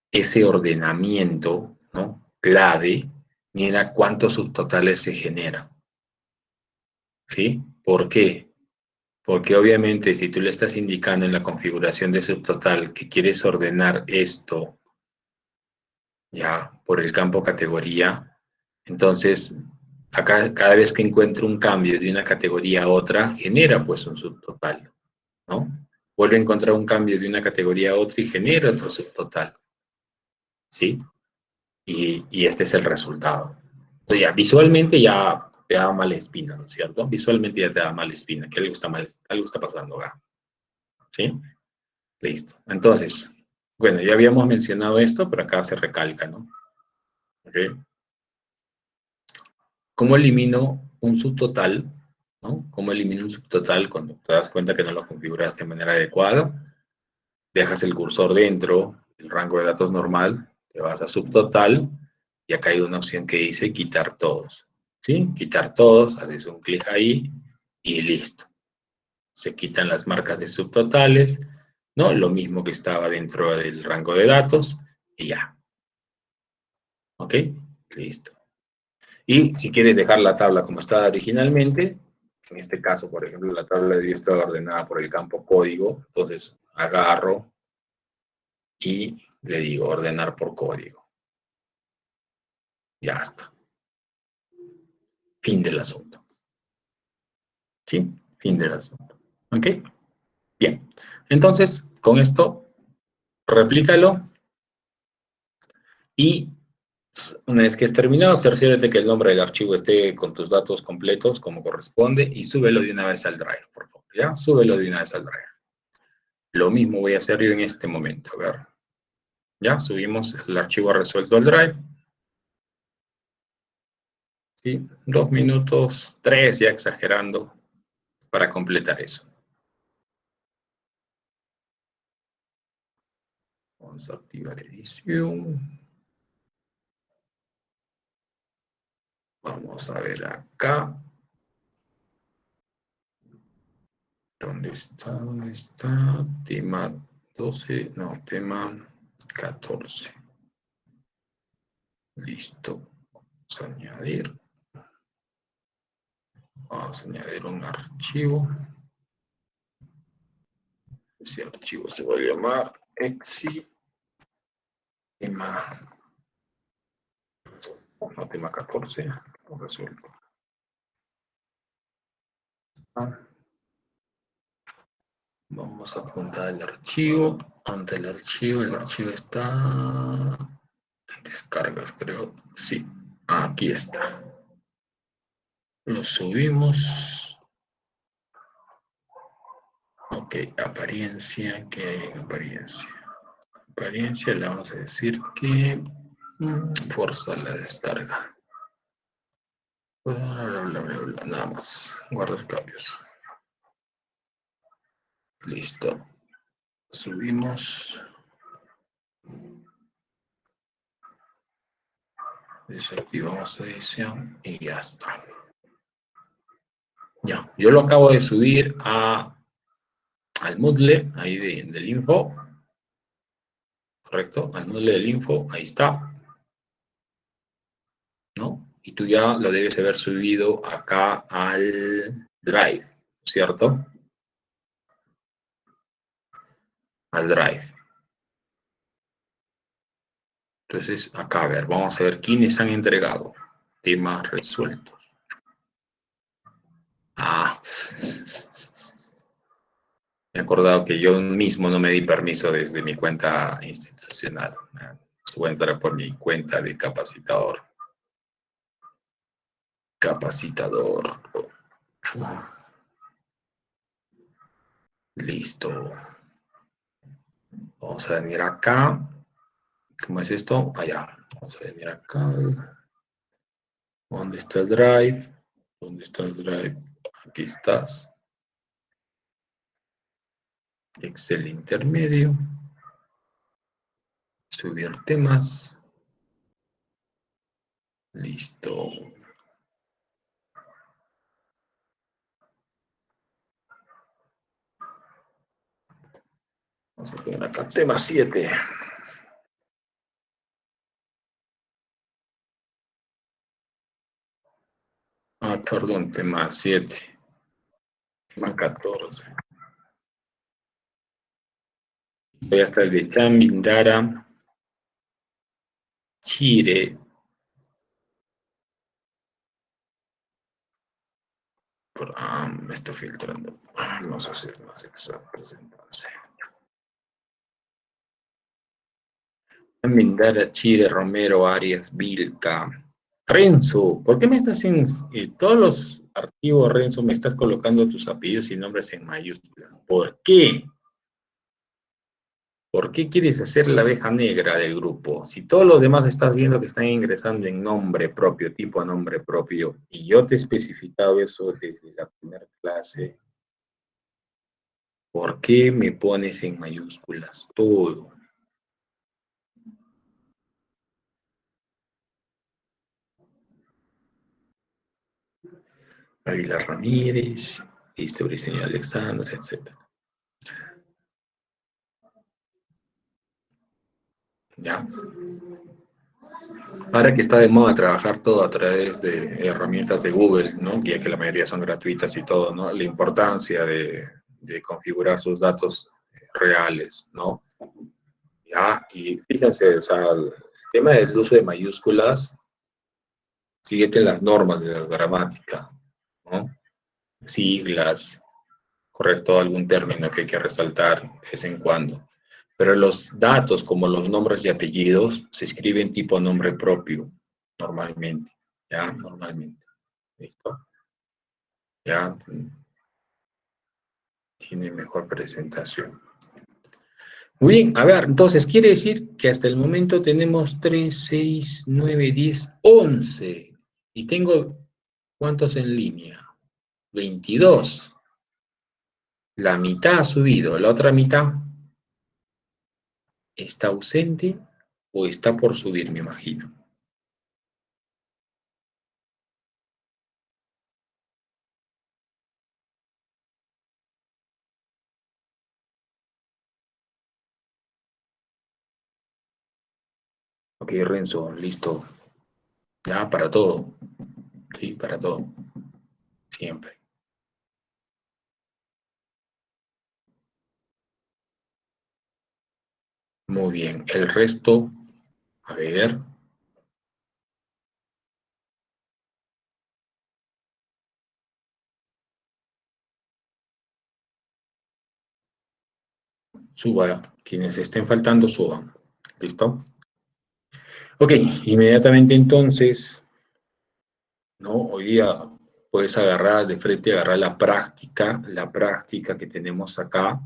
ese ordenamiento, ¿no? Clave, mira cuántos subtotales se generan. ¿Sí? ¿Por qué? Porque obviamente si tú le estás indicando en la configuración de subtotal que quieres ordenar esto ya por el campo categoría, entonces acá cada vez que encuentro un cambio de una categoría a otra, genera pues un subtotal, ¿no? Vuelve a encontrar un cambio de una categoría a otra y genera otro subtotal, ¿sí? Y este es el resultado. Entonces ya visualmente ya te da mala espina, ¿no es cierto? Visualmente ya te da mala espina, que algo está pasando acá, ¿sí? Listo. Entonces, bueno, ya habíamos mencionado esto, pero acá se recalca, ¿no? ¿Ok? ¿Cómo elimino un subtotal? ¿No? ¿Cómo elimino un subtotal cuando te das cuenta que no lo configuraste de manera adecuada? Dejas el cursor dentro del rango de datos normal, te vas a subtotal y acá hay una opción que dice quitar todos. ¿Sí? Quitar todos, haces un clic ahí y listo. Se quitan las marcas de subtotales, ¿no? Lo mismo que estaba dentro del rango de datos y ya. ¿Ok? Listo. Y si quieres dejar la tabla como estaba originalmente, en este caso, por ejemplo, la tabla debe estar ordenada por el campo código, entonces agarro y le digo ordenar por código. Ya está. Fin del asunto. ¿Sí? Fin del asunto. ¿Ok? Bien. Entonces, con esto, replícalo y una vez que es terminado, cerciórate que el nombre del archivo esté con tus datos completos como corresponde y súbelo de una vez al Drive, por favor. ¿Ya? Súbelo de una vez al Drive. Lo mismo voy a hacer yo en este momento. A ver. Ya subimos el archivo resuelto al Drive. ¿Sí? 2 minutos, 3 ya exagerando para completar eso. Vamos a activar edición. Vamos a ver acá. ¿Dónde está? ¿Dónde está? Tema 12, no, tema 14. Listo. Vamos a añadir. Vamos a añadir un archivo. Ese archivo se va a llamar exi tema, no, tema 14. Lo resuelto. Vamos a apuntar el archivo. Ante el archivo está en descargas, creo. Sí, aquí está. Lo subimos. Ok, apariencia, ¿qué hay en apariencia? Apariencia, le vamos a decir que fuerza la descarga. Bla, bla, bla, bla, nada más. Guardo cambios. Listo. Subimos. Desactivamos edición y ya está. Ya, yo lo acabo de subir al Moodle, ahí del info, ¿correcto? Al Moodle del info, ahí está, ¿no? Y tú ya lo debes haber subido acá al Drive, ¿cierto? Al Drive. Entonces, acá, a ver, vamos a ver quiénes han entregado temas resueltos. Ah, me he acordado que yo mismo no me di permiso desde mi cuenta institucional. Voy a entrar por mi cuenta de capacitador. Capacitador. Listo. Vamos a venir acá. ¿Cómo es esto? Allá. Vamos a venir acá. ¿Dónde está el Drive? ¿Dónde está el Drive? Aquí estás. Excel intermedio. Subir temas. Listo. Vamos a poner acá tema 7. Ah, perdón, tema 7. Tema 14. Estoy hasta el de Chamindara. Chire. Me está filtrando. Vamos a hacer más exactos entonces. Mindara, Chire, Romero, Arias, Vilca. Renzo, ¿por qué me estás en todos los archivos, Renzo, me estás colocando tus apellidos y nombres en mayúsculas? ¿Por qué? ¿Por qué quieres hacer la abeja negra del grupo? Si todos los demás estás viendo que están ingresando en nombre propio, tipo a nombre propio, y yo te he especificado eso desde la primera clase, ¿por qué me pones en mayúsculas todo? Aguilar Ramírez, Briceño Alexandra, etc. ¿Ya? Ahora que está de moda trabajar todo a través de herramientas de Google, ¿no? Ya que la mayoría son gratuitas y todo, ¿no? La importancia de configurar sus datos reales, ¿no? Ya, y fíjense, o sea, el tema del uso de mayúsculas, síguete las normas de la gramática, ¿no? Siglas, correcto, algún término que hay que resaltar de vez en cuando. Pero los datos, como los nombres y apellidos, se escriben tipo nombre propio, normalmente, ¿ya? Normalmente. ¿Listo? Ya tiene mejor presentación. Muy bien, a ver, entonces quiere decir que hasta el momento tenemos 3, 6, 9, 10, 11. Y tengo, ¿cuántos en línea? 22. La mitad ha subido, la otra mitad está ausente o está por subir, me imagino. Ok, Renzo, listo. Ya, para todo. Sí, para todo. Siempre. Muy bien. El resto, a ver. Suba. Quienes estén faltando, suban. ¿Listo? Ok, inmediatamente entonces, ¿no? Hoy día puedes agarrar de frente, agarrar la práctica que tenemos acá,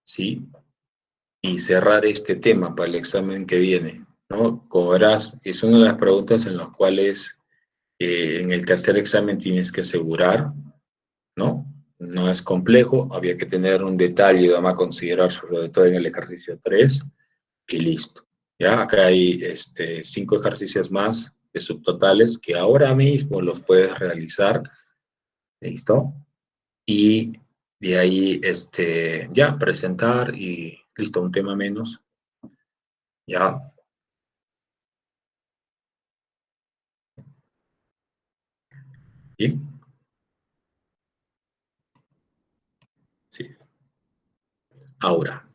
¿sí? Y cerrar este tema para el examen que viene, ¿no? Como verás, es una de las preguntas en las cuales en el tercer examen tienes que asegurar, ¿no? No es complejo, había que tener un detalle a considerar, sobre todo en el ejercicio 3, y listo. Ya, acá hay 5 ejercicios más de subtotales que ahora mismo los puedes realizar ¿Listo? Y de ahí, ya, presentar y listo, un tema menos. Ya, ¿sí? Sí. Ahora,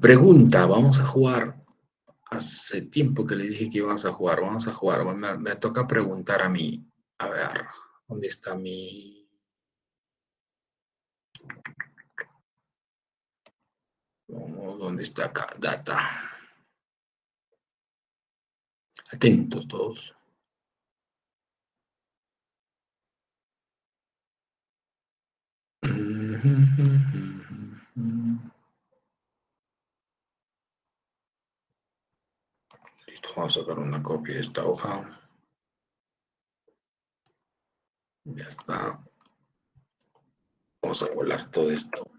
pregunta, vamos a jugar. Hace tiempo que le dije que íbamos a jugar, vamos a jugar. Me toca preguntar a mí. A ver, ¿dónde está mi... ¿Dónde está acá? Data. Atentos todos. Listo, vamos a sacar una copia de esta hoja. Ya está. Vamos a volar todo esto.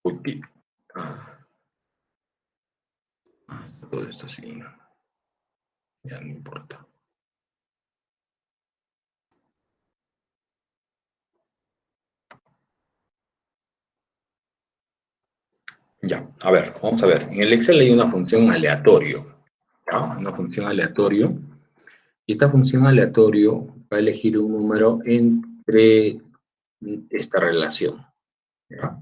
Uy, ah, todo esto así. Ya no importa. Ya, a ver, vamos a ver. En el Excel hay una función aleatorio. ¿Ya? Una función aleatorio. Y esta función aleatorio va a elegir un número entre esta relación. ¿Ya?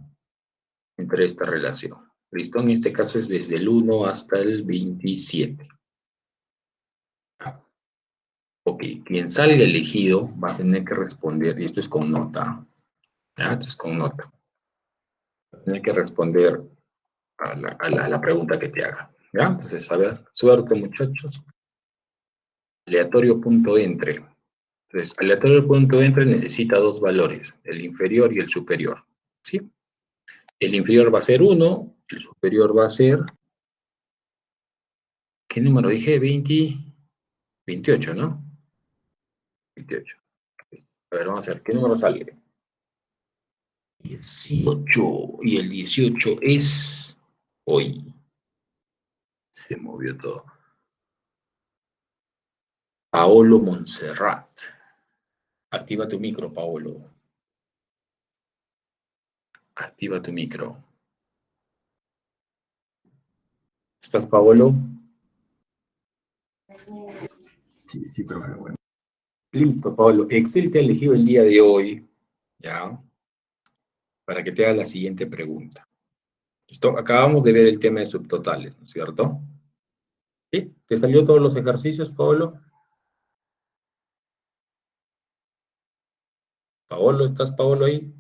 Entre esta relación. ¿Listo? En este caso es desde el 1 hasta el 27. ¿Ya? Ok, quien salga elegido va a tener que responder, y esto es con nota. ¿Ya? Esto es con nota. Va a tener que responder a la pregunta que te haga. ¿Ya? Entonces, a ver, suerte muchachos. Aleatorio.entre. Entonces, aleatorio.entre necesita dos valores, el inferior y el superior. ¿Sí? El inferior va a ser 1, el superior va a ser, ¿qué número dije? 20, 28, ¿no? 28. A ver, vamos a ver, ¿qué número sale? 18. Y el 18 es hoy. Se movió todo. Paolo Montserrat. Activa tu micro, Paolo. Activa tu micro. ¿Estás, Paolo? Sí, sí, pero bueno. Listo, Pablo. Excel te ha elegido el día de hoy, ¿ya? Para que te haga la siguiente pregunta. ¿Listo? Acabamos de ver el tema de subtotales, ¿no es cierto? ¿Sí? ¿Te salió todos los ejercicios, Pablo? Paolo, ¿estás, Paolo, ahí?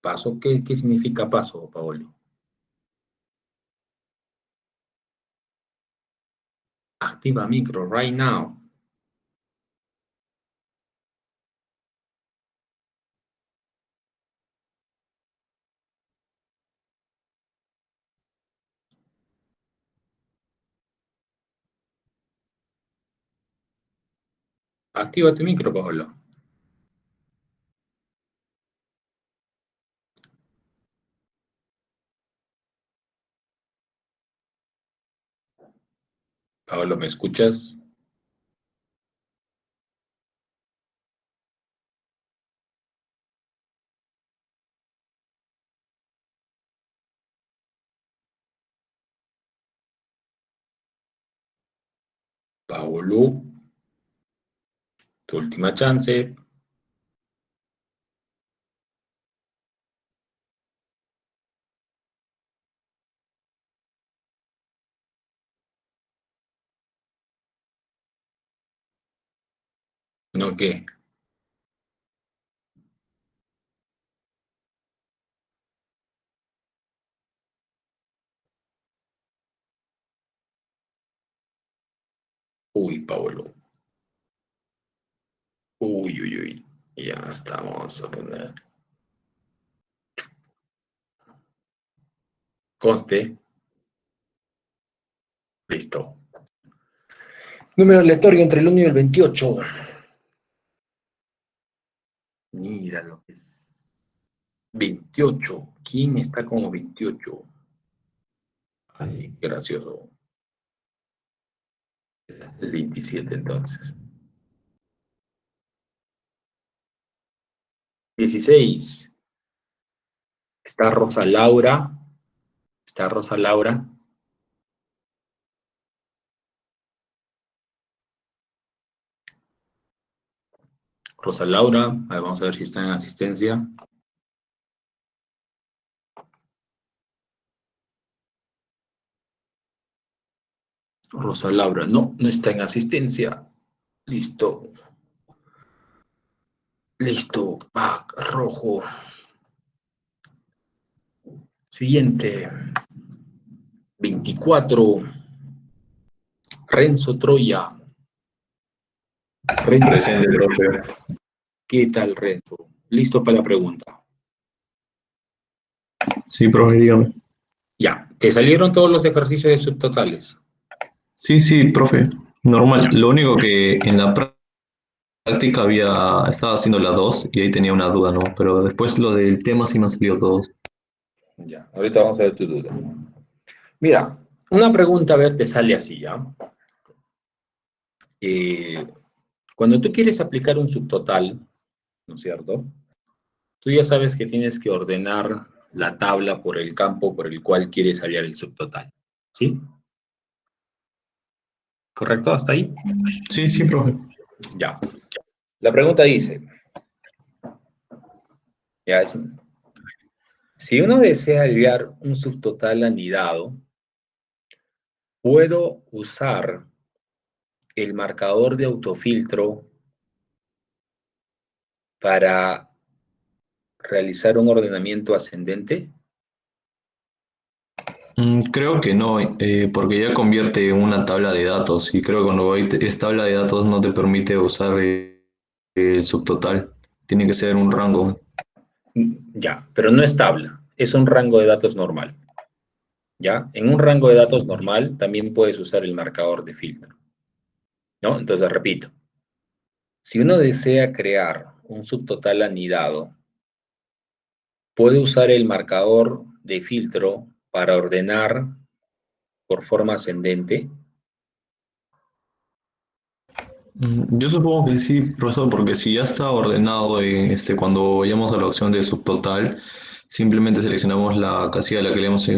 ¿Paso? ¿Qué significa paso, Paolo? Activa micro, right now. Activa tu micro, Paolo. Paolo, ¿me escuchas? Paolo, tu última chance. ¿No qué? Uy, Paolo. Uy, uy, uy. Ya estamos a poner. Conste. Listo. Número aleatorio entre el 1 y el 28. 28. ¿Quién está como 28? Ay, qué gracioso. El 27 entonces. 16. Está Rosa Laura. Está Rosa Laura. Rosa Laura. A ver, vamos a ver si está en asistencia. Rosa Laura. No, no está en asistencia. Listo. Listo. Pack rojo. Siguiente. 24. Renzo Troya. Renzo, Presente, profe. ¿qué tal, Renzo? Listo para la pregunta. Sí, profe, dígame. Ya, ¿te salieron todos los ejercicios de subtotales? Sí, sí, profe, normal. Ya, Lo único que en la práctica estaba haciendo la 2 y ahí tenía una duda, ¿no? Pero después lo del tema sí me han salido todos. ya. Ahorita vamos a ver tu duda. Mira, una pregunta, a ver, te sale así, ¿ya? Eh, Cuando tú quieres aplicar un subtotal, ¿no es cierto? Tú ya sabes que tienes que ordenar la tabla por el campo por el cual quieres hallar el subtotal. ¿Sí? ¿Correcto? ¿Hasta ahí? Sí, sí, profe. Ya. La pregunta dice, ya es, si uno desea hallar un subtotal anidado, puedo usar el marcador de autofiltro para realizar un ordenamiento ascendente. Creo que no, porque ya convierte en una tabla de datos y creo que cuando es tabla de datos no te permite usar el subtotal. Tiene que ser un rango. Ya, pero no es tabla, es un rango de datos normal. ¿Ya? En un rango de datos normal también puedes usar el marcador de filtro, ¿no? Entonces, repito, si uno desea crear un subtotal anidado, puede usar el marcador de filtro para ordenar por forma ascendente. Yo supongo que sí, profesor, porque si ya está ordenado cuando vayamos a la opción de subtotal, simplemente seleccionamos la casilla a la que le hemos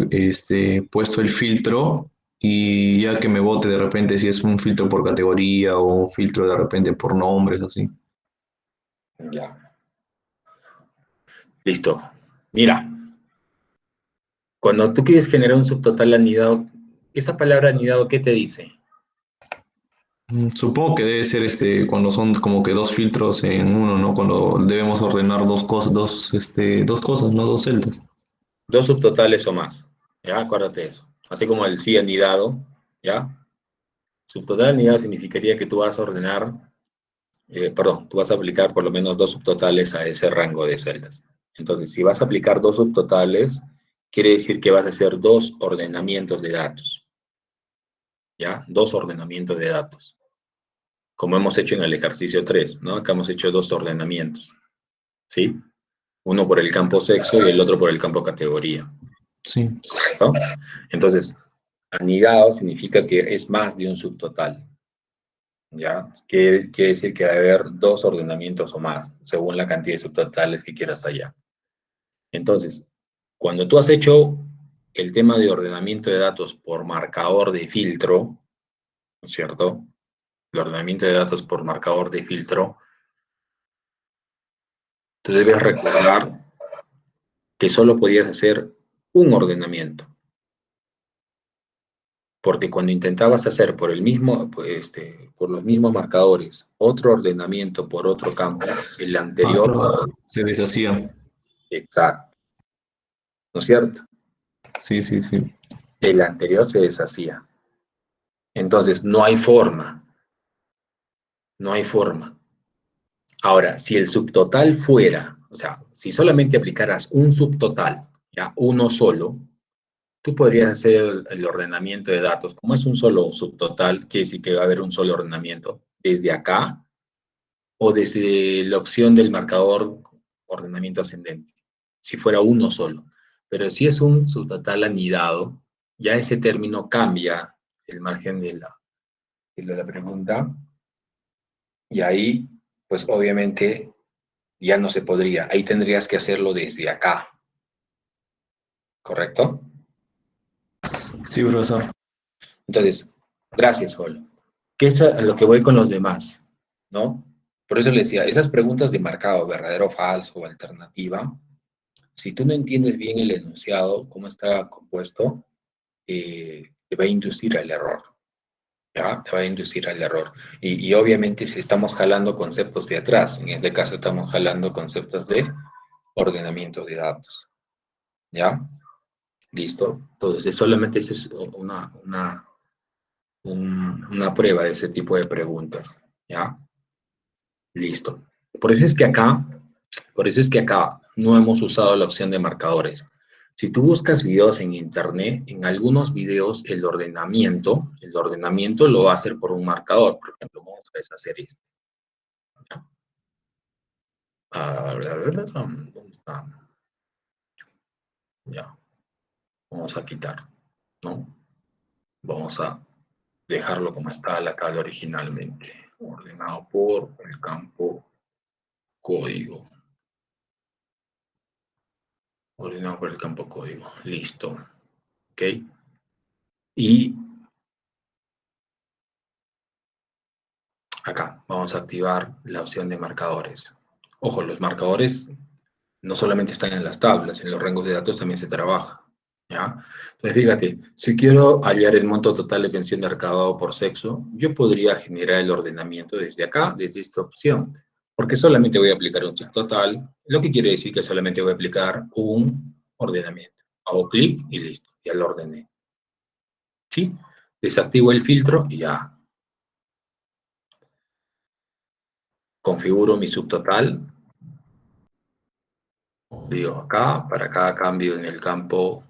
puesto el filtro y ya que me bote de repente si es un filtro por categoría o un filtro de repente por nombres, así. Ya, listo. Mira, cuando tú quieres generar un subtotal anidado, esa palabra anidado, ¿qué te dice? Supongo que debe ser cuando son como que dos filtros en uno, ¿no? Cuando debemos ordenar dos cosas, ¿no? Dos celdas. Dos subtotales o más. ¿Ya? Acuérdate de eso. Así como el sí anidado, ¿ya? Subtotal anidado significaría que tú vas a ordenar, perdón, tú vas a aplicar por lo menos dos subtotales a ese rango de celdas. Entonces, si vas a aplicar dos subtotales, quiere decir que vas a hacer dos ordenamientos de datos, ¿ya? Dos ordenamientos de datos, como hemos hecho en el ejercicio 3, ¿no? Acá hemos hecho dos ordenamientos, ¿sí? Uno por el campo sexo y el otro por el campo categoría, Sí. ¿no? Entonces, anidado significa que es más de un subtotal, ¿ya? Quiere decir que va a haber dos ordenamientos o más, según la cantidad de subtotales que quieras hallar. Entonces, cuando tú has hecho el tema de ordenamiento de datos por marcador de filtro, ¿no es cierto? El ordenamiento de datos por marcador de filtro, tú debes recordar que solo podías hacer un ordenamiento, porque cuando intentabas hacer por el mismo, por los mismos marcadores, otro ordenamiento por otro campo, el Ah, anterior, claro. Se deshacía. exacto, ¿no es cierto? Sí, sí, sí. El anterior se deshacía. Entonces, no hay forma, no hay forma. Ahora, si el subtotal fuera, o sea, si solamente aplicaras un subtotal, ya uno solo, tú podrías hacer el ordenamiento de datos. Como es un solo subtotal, quiere decir que va a haber un solo ordenamiento desde acá o desde la opción del marcador ordenamiento ascendente. si fuera uno solo. Pero si es un subtotal anidado, ya ese término cambia el margen de la pregunta, y ahí, pues obviamente, ya no se podría. Ahí tendrías que hacerlo desde acá, ¿correcto? Sí, profesor. Entonces, gracias, Joel. Que es a lo que voy con los demás, ¿no? Por eso les decía, esas preguntas de marcado, verdadero, falso o alternativa, si tú no entiendes bien el enunciado, cómo está compuesto, te va a inducir al error, ¿ya? Te va a inducir al error. Y obviamente si estamos jalando conceptos de atrás, en este caso estamos jalando conceptos de ordenamiento de datos, ¿ya? ¿Listo? Entonces, solamente es una prueba de ese tipo de preguntas, ¿ya? Listo. Por eso es que acá no hemos usado la opción de marcadores. Si tú buscas videos en internet, en algunos videos el ordenamiento lo va a hacer por un marcador. Por ejemplo, vamos a deshacer esto. ¿Ya? ¿Dónde está? Ya. Vamos a quitar, ¿no? Vamos a dejarlo como estaba la tabla originalmente. Ordenado por el campo código. Ordenado por el campo código. Listo. ¿Ok? Y acá vamos a activar la opción de marcadores. Ojo, los marcadores no solamente están en las tablas, en los rangos de datos también se trabaja, ¿ya? Entonces, fíjate, si quiero hallar el monto total de pensión de recaudado por sexo, yo podría generar el ordenamiento desde acá, desde esta opción, porque solamente voy a aplicar un subtotal, lo que quiere decir que solamente voy a aplicar un ordenamiento. Hago clic y listo, ya lo ordené. ¿Sí? Desactivo el filtro y ya. Configuro mi subtotal. Digo acá, para cada cambio en el campo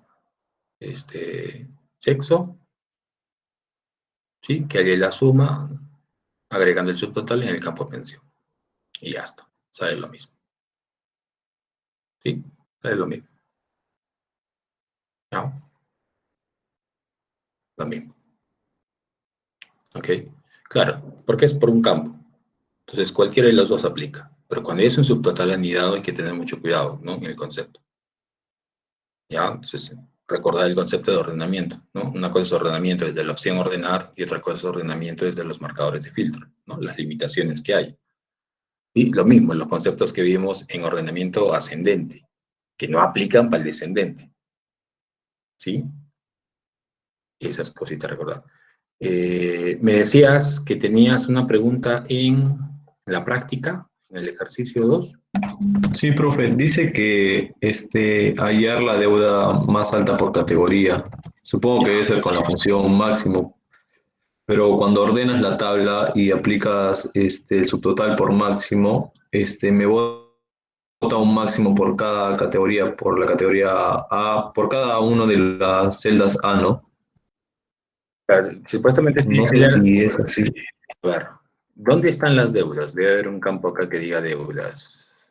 sexo, ¿sí? Que haya la suma, agregando el subtotal en el campo pensión. Y ya está, sale lo mismo. ¿Sí? Sale lo mismo. ¿No? Lo mismo. ¿Ok? Claro, porque es por un campo. Entonces cualquiera de los dos aplica. Pero cuando es un subtotal anidado hay que tener mucho cuidado, ¿no? En el concepto. ¿Ya? Entonces, recordar el concepto de ordenamiento, ¿no? Una cosa es ordenamiento desde la opción ordenar y otra cosa es ordenamiento desde los marcadores de filtro, ¿no? Las limitaciones que hay. Y lo mismo, los conceptos que vimos en ordenamiento ascendente, que no aplican para el descendente. ¿Sí? Esas cositas recordar. Me decías que tenías una pregunta en la práctica, en el ejercicio 2. Sí, profe, dice que hallar la deuda más alta por categoría. Supongo que debe ser con la función máximo, pero cuando ordenas la tabla y aplicas el subtotal por máximo, me bota un máximo por cada categoría, por la categoría A, por cada uno de las celdas A, ¿no? Supuestamente No tiene que sé haber. si es así. A ver, ¿dónde están las deudas? Debe haber un campo acá que diga deudas.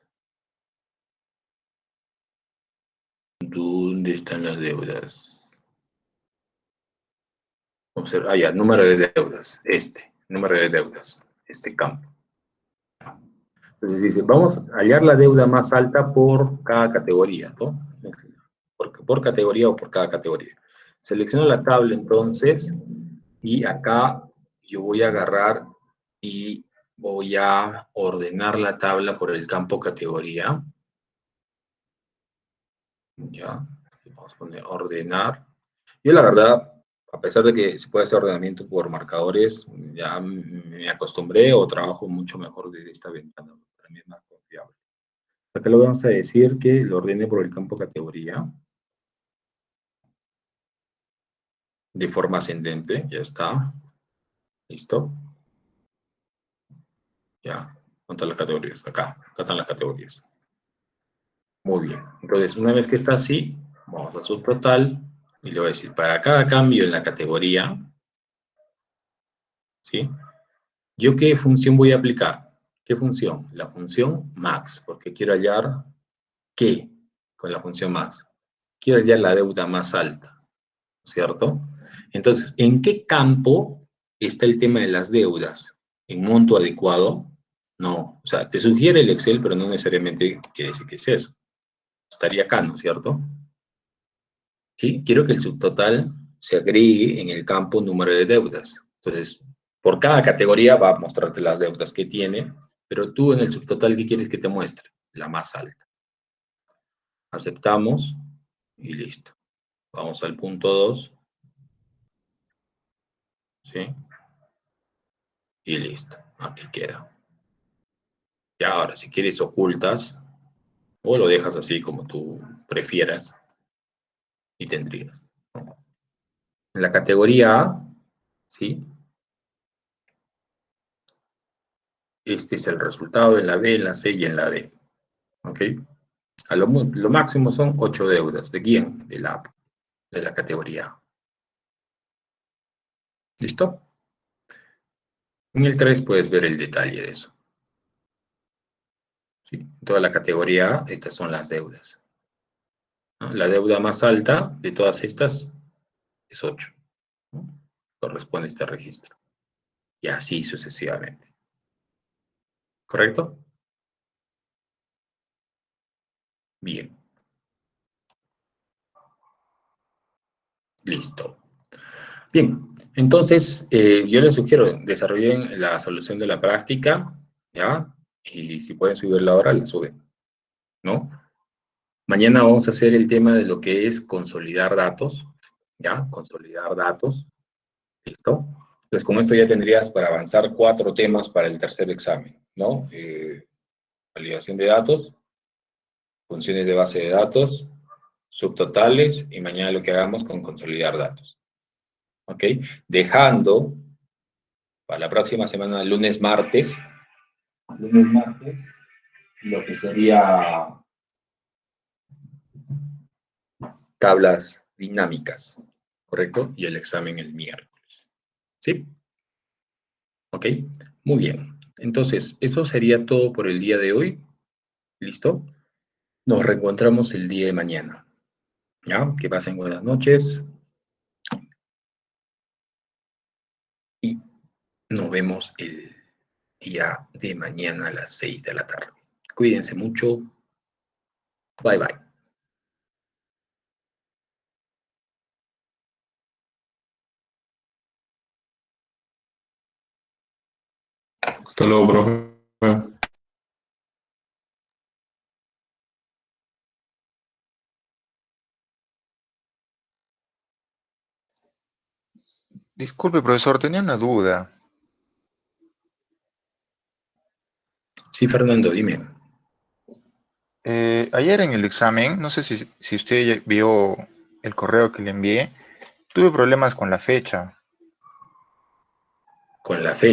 ¿Dónde están las deudas? Observa, ya, número de deudas. Número de deudas. Este campo. Entonces dice, vamos a hallar la deuda más alta por cada categoría, ¿no? Por categoría o por cada categoría. Selecciono la tabla entonces y acá yo voy a agarrar y voy a ordenar la tabla por el campo categoría. Ya, vamos a poner ordenar. Yo la verdad, a pesar de que se puede hacer ordenamiento por marcadores, ya me acostumbré o trabajo mucho mejor desde esta ventana. Para mí es más confiable. Acá lo vamos a decir que lo ordene por el campo categoría. De forma ascendente, ya está. ¿Listo? Ya. ¿Dónde están las categorías? Acá están las categorías. Muy bien. Entonces, una vez que está así, vamos a subtotal y le voy a decir, para cada cambio en la categoría, ¿sí? ¿Yo qué función voy a aplicar? ¿Qué función? La función max, porque quiero hallar qué. con la función más. Quiero hallar la deuda más alta, ¿cierto? Entonces, ¿en qué campo está el tema de las deudas? ¿En monto adecuado? No. O sea, te sugiere el Excel, pero no necesariamente quiere decir que es eso. Estaría acá, ¿no es cierto? ¿Sí? Quiero que el subtotal se agregue en el campo número de deudas. Entonces, por cada categoría va a mostrarte las deudas que tiene, pero tú en el subtotal, ¿qué quieres que te muestre? La más alta. Aceptamos y listo. Vamos al punto 2. ¿Sí? Y listo. Aquí queda. Y ahora, si quieres, ocultas o lo dejas así como tú prefieras y tendrías. En la categoría A, ¿sí? Este es el resultado en la B, en la C y en la D. ¿Ok? Lo máximo son 8 deudas. ¿De quién? De la categoría A. ¿Listo? En el 3 puedes ver el detalle de eso. ¿Sí? En toda la categoría A, estas son las deudas, ¿no? La deuda más alta de todas estas es 8, ¿no? Corresponde a este registro. Y así sucesivamente. ¿Correcto? Bien. Listo. Bien. Entonces, yo les sugiero, desarrollen la solución de la práctica, ¿ya? Y si pueden subirla ahora, la suben, ¿no? Mañana vamos a hacer el tema de lo que es consolidar datos, ¿ya? Consolidar datos. ¿Listo? Entonces, con esto ya tendrías para avanzar 4 temas para el tercer examen, ¿no? Validación de datos, funciones de base de datos, subtotales, y mañana lo que hagamos con consolidar datos. ¿Ok? Dejando para la próxima semana, lunes, martes, lo que sería tablas dinámicas, ¿correcto? Y el examen el miércoles. ¿Sí? ¿Ok? Muy bien. Entonces, eso sería todo por el día de hoy. ¿Listo? Nos reencontramos el día de mañana. ¿Ya? Que pasen buenas noches y nos vemos el día de mañana a las 6 de la tarde. Cuídense mucho. Bye bye. Hasta luego, profe. Disculpe, profesor, tenía una duda. Sí, Fernando, dime. Ayer en el examen, no sé si usted ya vio el correo que le envié, tuve problemas con la fecha. Con la fecha.